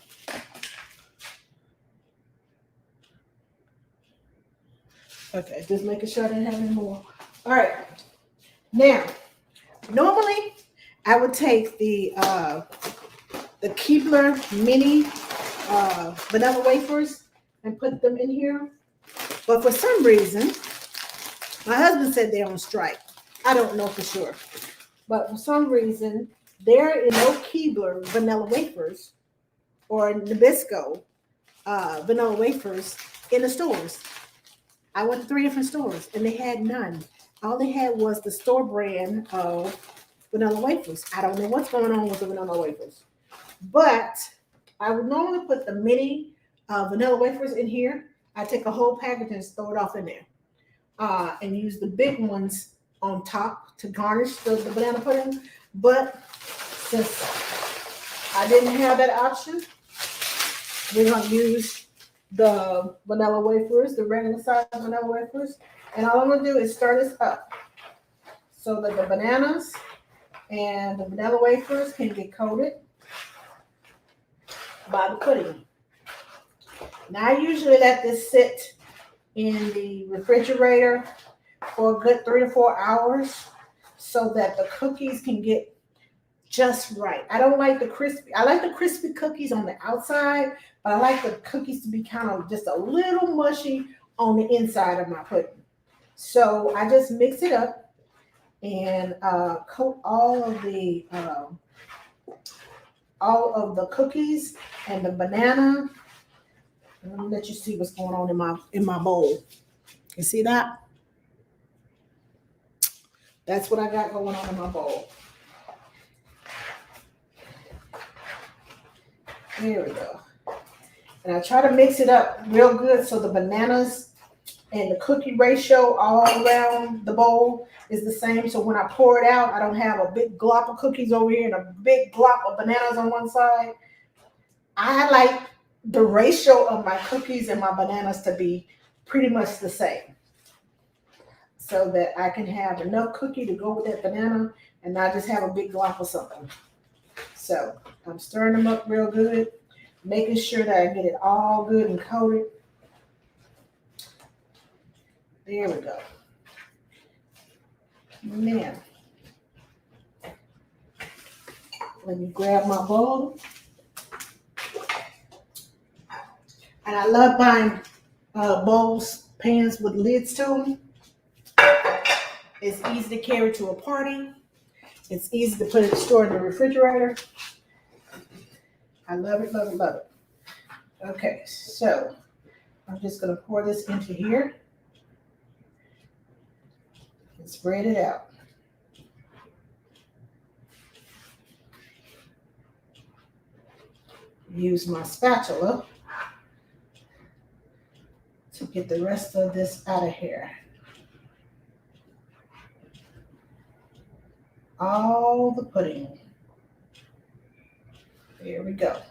Okay, just making sure I didn't have any more. All right. Now, normally I would take the Keebler mini vanilla wafers and put them in here. But for some reason, my husband said they're on strike. I don't know for sure. But for some reason, there is no Keebler vanilla wafers or Nabisco vanilla wafers in the stores. I went to 3 different stores and they had none. All they had was the store brand of vanilla wafers. I don't know what's going on with the vanilla wafers. But I would normally put the mini vanilla wafers in here. I take a whole package and throw it off in there. And use the big ones on top to garnish the banana pudding. But since I didn't have that option, we're going to use the vanilla wafers, the regular size vanilla wafers. And all I'm going to do is stir this up so that the bananas and the vanilla wafers can get coated by the pudding. Now I usually let this sit in the refrigerator for a good 3 to 4 hours so that the cookies can get just right. I don't like the crispy. I like the crispy cookies on the outside, but I like the cookies to be kind of just a little mushy on the inside of my pudding. So I just mix it up and coat all of the cookies and the banana. Let me let you see what's going on in my bowl. You see that? That's what I got going on in my bowl. There we go. And I try to mix it up real good so the bananas and the cookie ratio all around the bowl is the same. So when I pour it out, I don't have a big glop of cookies over here and a big glop of bananas on one side. I like the ratio of my cookies and my bananas to be pretty much the same, so that I can have enough cookie to go with that banana and not just have a big glop of something. So I'm stirring them up real good, making sure that I get it all good and coated. There we go. Now, let me grab my bowl. And I love buying bowls, pans with lids to them. It's easy to carry to a party. It's easy to put it store in the refrigerator. I love it, love it, love it. Okay, so I'm just going to pour this into here and spread it out. Use my spatula to get the rest of this out of here. All the pudding. There we go.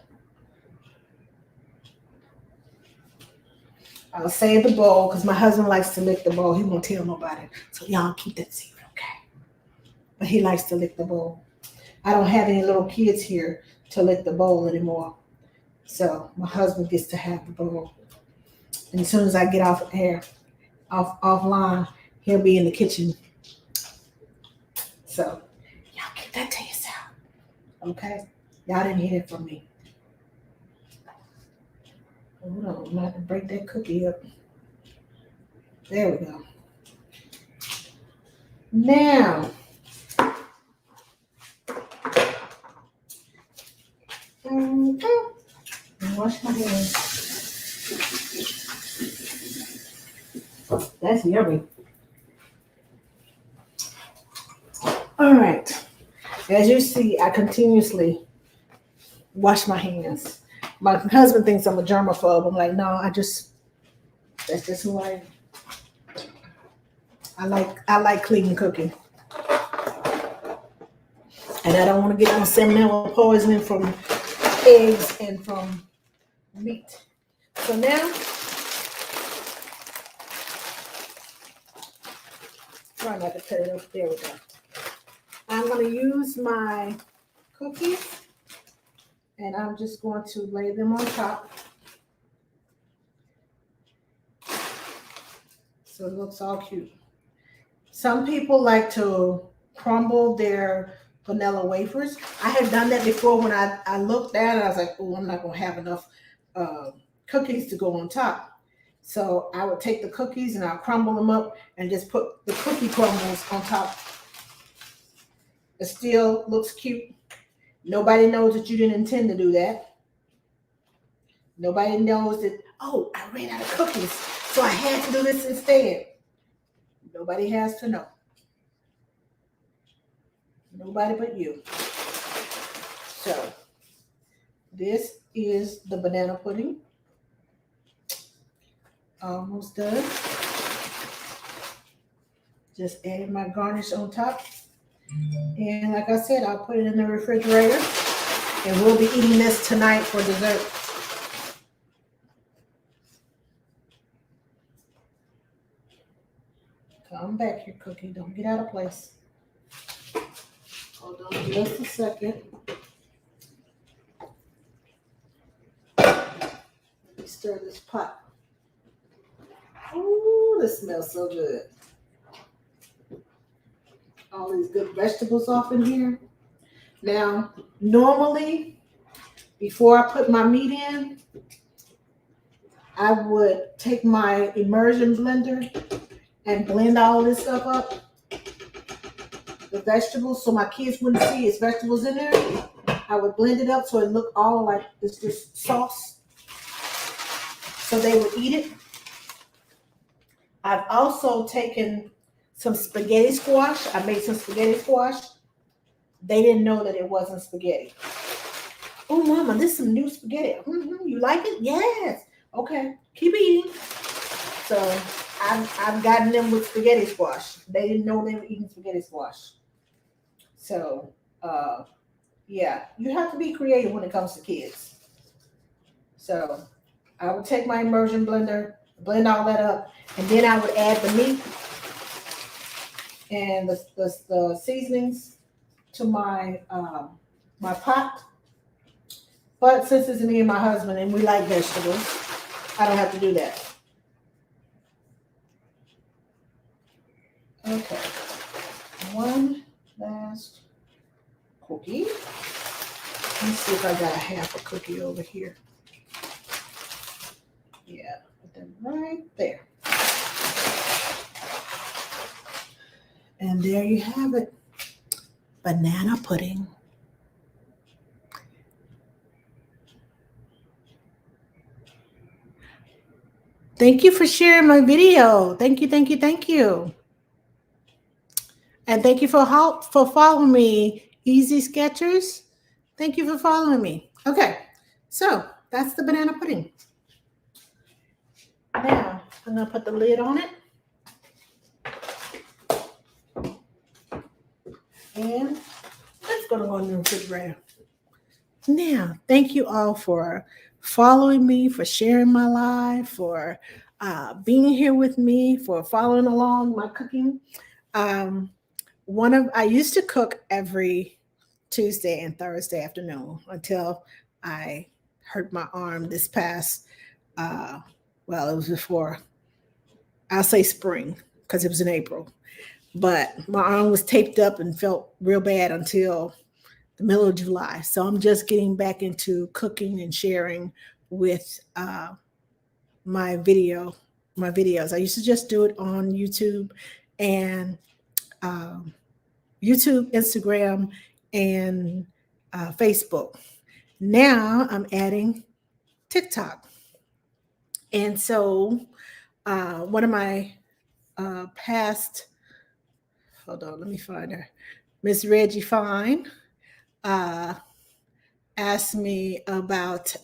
I'll save the bowl because my husband likes to lick the bowl. He won't tell nobody. So y'all keep that secret, okay? But he likes to lick the bowl. I don't have any little kids here to lick the bowl anymore. So my husband gets to have the bowl. And as soon as I get off air, offline, he'll be in the kitchen. So y'all keep that to yourself, okay? Y'all didn't hear it from me. Hold on, I'm gonna have to break that cookie up. There we go. Now, wash my hands. That's yummy. All right. As you see, I continuously wash my hands. My husband thinks I'm a germaphobe. I'm like, no, that's just who I am. I like clean cooking. And I don't want to get no salmonella poisoning from eggs and from meat. So now, try not to cut it up. There we go. I'm going to use my cookies and I'm just going to lay them on top so it looks all cute. Some people like to crumble their vanilla wafers. I had done that before when I looked at it. I was like, oh, I'm not going to have enough cookies to go on top. So I would take the cookies and I'll crumble them up and just put the cookie crumbles on top. It still looks cute. Nobody knows that you didn't intend to do that. Nobody knows that, oh, I ran out of cookies, so I had to do this instead. Nobody has to know. Nobody but you. So, this is the banana pudding. Almost done. Just added my garnish on top. And like I said, I'll put it in the refrigerator. And we'll be eating this tonight for dessert. Come back here, Cookie. Don't get out of place. Hold on just a second. Let me stir this pot. Ooh, this smells so good. All these good vegetables off in here. Now, normally, before I put my meat in, I would take my immersion blender and blend all this stuff up. The vegetables, so my kids wouldn't see it's vegetables in there. I would blend it up so it looked all like it's just sauce. So they would eat it. I've also taken some spaghetti squash. I made some spaghetti squash. They didn't know that it wasn't spaghetti. Oh, Mama, this is some new spaghetti. You like it? Yes. Okay, keep eating. So I've gotten them with spaghetti squash. They didn't know they were eating spaghetti squash. So yeah, you have to be creative when it comes to kids. So I would take my immersion blender, blend all that up, and then I would add the meat and the seasonings to my pot. But since it's me and my husband and we like vegetables, I don't have to do that. Okay, one last cookie. Let me see if I got a half a cookie over here. Yeah, put them right there. And there you have it, banana pudding. Thank you for sharing my video. Thank you, thank you, thank you. And thank you for following me, Easy Sketchers. Thank you for following me. Okay, so that's the banana pudding. Now, I'm gonna put the lid on it. And it's gonna go in the refrigerator. Now, thank you all for following me, for sharing my life, for being here with me, for following along my cooking. I used to cook every Tuesday and Thursday afternoon until I hurt my arm this past. Well, it was before. I'll say spring because it was in April, but my arm was taped up and felt real bad until the middle of July. So I'm just getting back into cooking and sharing with my videos. I used to just do it on YouTube and Instagram, and Facebook. Now I'm adding TikTok. And so one of my past, hold on, let me find her, Miss Reggie Fine, asked me about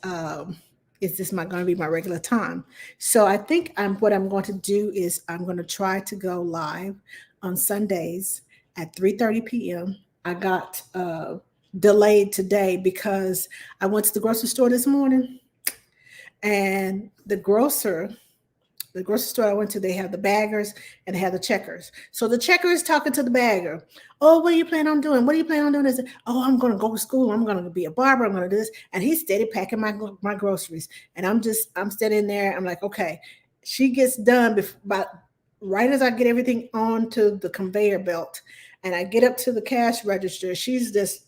is this going to be my regular time? So I think what I'm going to do is I'm going to try to go live on Sundays at 3:30 p.m. I got delayed today because I went to the grocery store this morning, and the grocery store I went to, they have the baggers and they have the checkers. So the checker is talking to the bagger. Oh, what are you planning on doing? What are you planning on doing? They said, oh, I'm going to go to school. I'm going to be a barber. I'm going to do this. And he's steady packing my groceries. And I'm standing there. I'm like, okay. She gets done about right as I get everything onto the conveyor belt and I get up to the cash register. She's just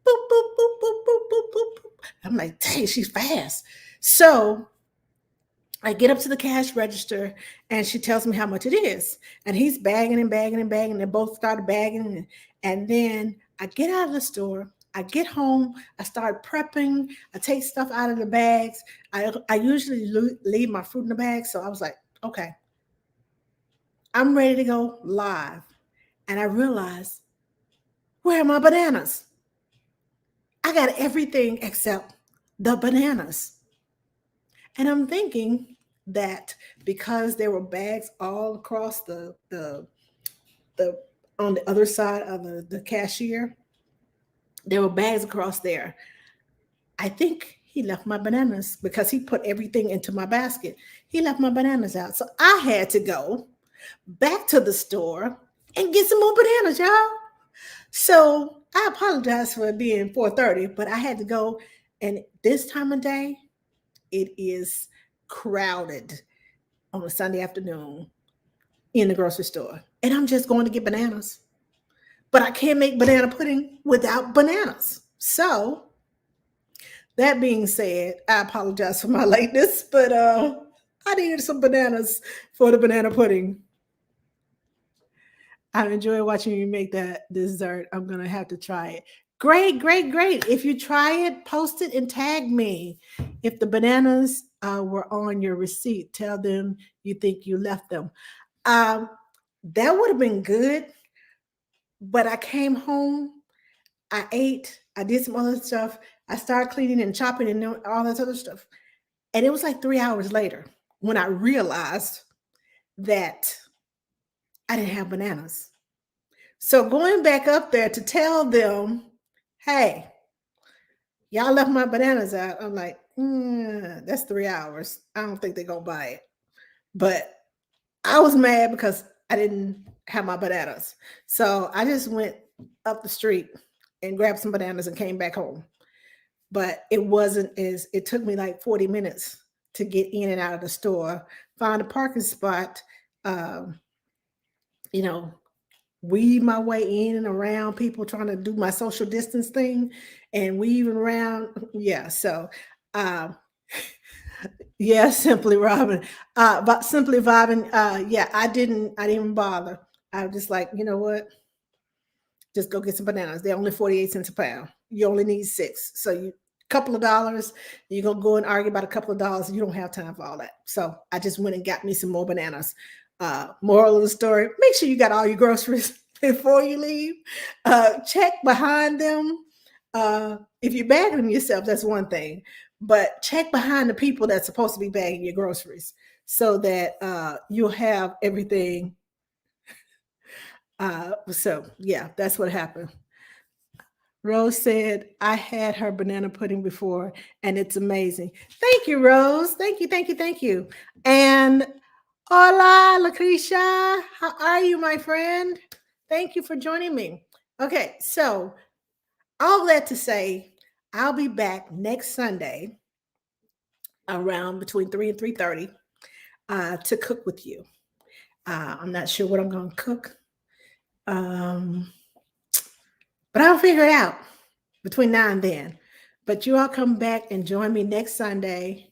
boop, boop, boop, boop, boop, boop, boop, boop. I'm like, dang, she's fast. So I get up to the cash register and she tells me how much it is. And he's bagging and bagging and bagging. They both started bagging. And then I get out of the store. I get home. I start prepping. I take stuff out of the bags. I usually leave my fruit in the bag. So I was like, okay, I'm ready to go live. And I realized, where are my bananas? I got everything except the bananas. And I'm thinking that because there were bags all across the on the other side of the cashier, there were bags across there. I think he left my bananas because he put everything into my basket. He left my bananas out. So I had to go back to the store and get some more bananas, y'all. So I apologize for it being 4:30, but I had to go. And this time of day, it is crowded on a Sunday afternoon in the grocery store. And I'm just going to get bananas. But I can't make banana pudding without bananas. So that being said, I apologize for my lateness, but I needed some bananas for the banana pudding. I enjoy watching you make that dessert. I'm going to have to try it. Great, great, great. If you try it, post it and tag me. If the bananas were on your receipt, tell them you think you left them. That would have been good, but I came home, I ate, I did some other stuff. I started cleaning and chopping and all that other stuff. And it was like 3 hours later when I realized that I didn't have bananas. So going back up there to tell them, hey, y'all left my bananas out. I'm like, that's 3 hours. I don't think they're going to buy it. But I was mad because I didn't have my bananas. So I just went up the street and grabbed some bananas and came back home. But it took me like 40 minutes to get in and out of the store, find a parking spot, um, you know, weave my way in and around people trying to do my social distance thing and weaving around. Yeah. So, um, yeah, simply Robin. But simply vibing. Yeah, I didn't even bother. I was just like, you know what? Just go get some bananas. They're only 48 cents a pound. You only need 6. So you couple of dollars, you're gonna go and argue about a couple of dollars. You don't have time for all that. So I just went and got me some more bananas. Moral of the story, make sure you got all your groceries before you leave. Check behind them. If you're bagging them yourself, that's one thing. But check behind the people that's supposed to be bagging your groceries so that you'll have everything. So yeah, that's what happened. Rose said, I had her banana pudding before and it's amazing. Thank you, Rose. Thank you, thank you, thank you. And hola, Lucretia. How are you, my friend? Thank you for joining me. Okay, so all that to say, I'll be back next Sunday around between 3 and 3:30 to cook with you. I'm not sure what I'm going to cook, but I'll figure it out between now and then. But you all come back and join me next Sunday.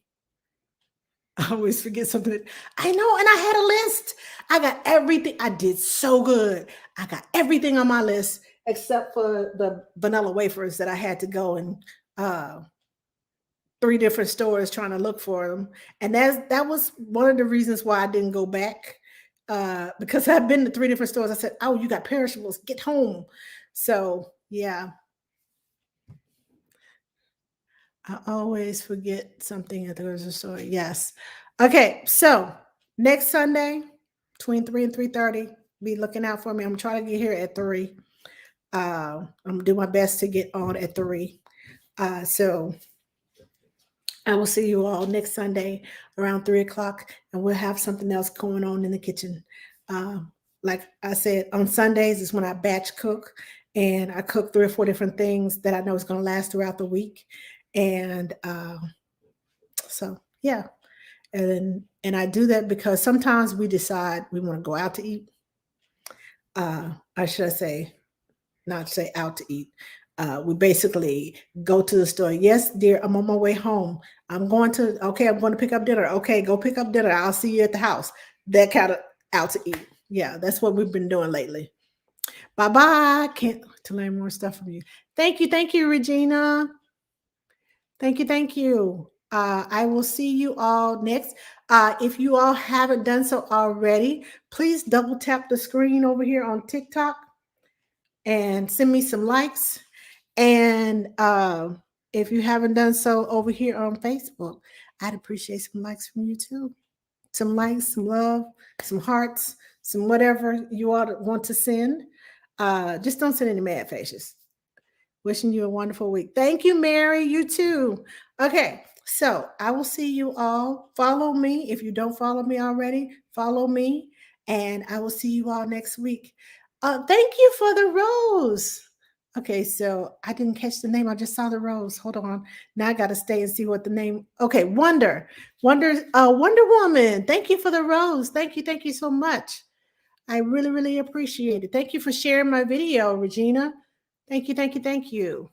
I always forget something. I know, and I had a list. I got everything. I did so good. I got everything on my list except for the vanilla wafers that I had to go and 3 different stores trying to look for them. And that was one of the reasons why I didn't go back because I've been to 3 different stores. I said, oh, you got perishables. Get home. So, yeah. I always forget something at the grocery store. Yes. Okay. So next Sunday, between 3 and 3:30, be looking out for me. I'm trying to get here at 3. I'm gonna do my best to get on at 3. So I will see you all next Sunday around 3 o'clock, and we'll have something else going on in the kitchen. Like I said, on Sundays is when I batch cook, and I cook 3 or 4 different things that I know is going to last throughout the week. And so, yeah, and I do that because sometimes we decide we want to go out to eat. I should say, not say out to eat. We basically go to the store. Yes, dear, I'm on my way home. I'm going to pick up dinner. Okay, go pick up dinner. I'll see you at the house. That kind of out to eat. Yeah, that's what we've been doing lately. Bye-bye. Can't to learn more stuff from you. Thank you, Regina. Thank you. I will see you all next. If you all haven't done so already, please double tap the screen over here on TikTok and send me some likes. And if you haven't done so over here on Facebook, I'd appreciate some likes from you too. Some likes, some love, some hearts, some whatever you all want to send. Just don't send any mad faces. Wishing you a wonderful week. Thank you, Mary. You too. Okay, so I will see you all. Follow me. If you don't follow me already, follow me. And I will see you all next week. Thank you for the rose. Okay, so I didn't catch the name. I just saw the rose. Hold on. Now I got to stay and see what the name. Okay, Wonder Woman. Thank you for the rose. Thank you so much. I really appreciate it. Thank you for sharing my video, Regina. Thank you.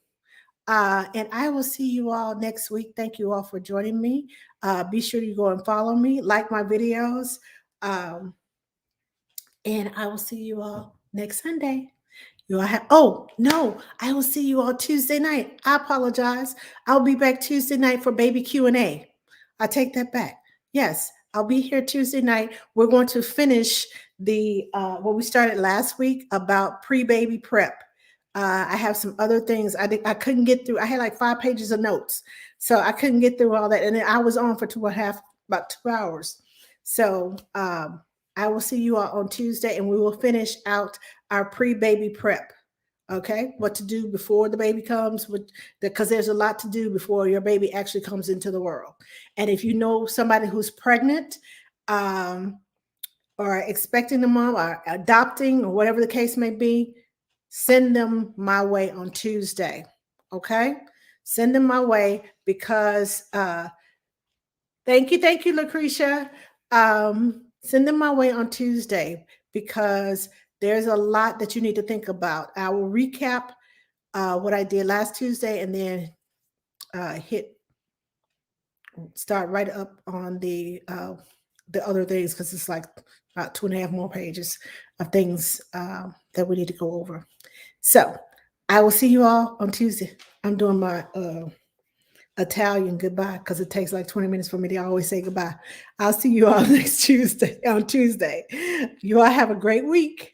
And I will see you all next week. Thank you all for joining me. Be sure you go and follow me, like my videos. And I will see you all next Sunday. I will see you all Tuesday night. I apologize. I'll be back Tuesday night for baby Q&A. I take that back. Yes, I'll be here Tuesday night. We're going to finish the what we started last week about pre-baby prep. I have some other things I couldn't get through. I had like 5 pages of notes, so I couldn't get through all that. And then I was on for about 2 hours. So I will see you all on Tuesday, and we will finish out our pre-baby prep. Okay, what to do before the baby comes, because there's a lot to do before your baby actually comes into the world. And if you know somebody who's pregnant, or expecting a mom, or adopting, or whatever the case may be, send them my way on Tuesday. Okay, send them my way, because thank you, Lucretia. Send them my way on Tuesday, because there's a lot that you need to think about. I will recap what I did last Tuesday, and then start right up on the other things, because it's like about 2.5 more pages of things that we need to go over. So I will see you all on Tuesday. I'm doing my Italian goodbye, because it takes like 20 minutes for me to always say goodbye. I'll see you all next Tuesday, on Tuesday. You all have a great week.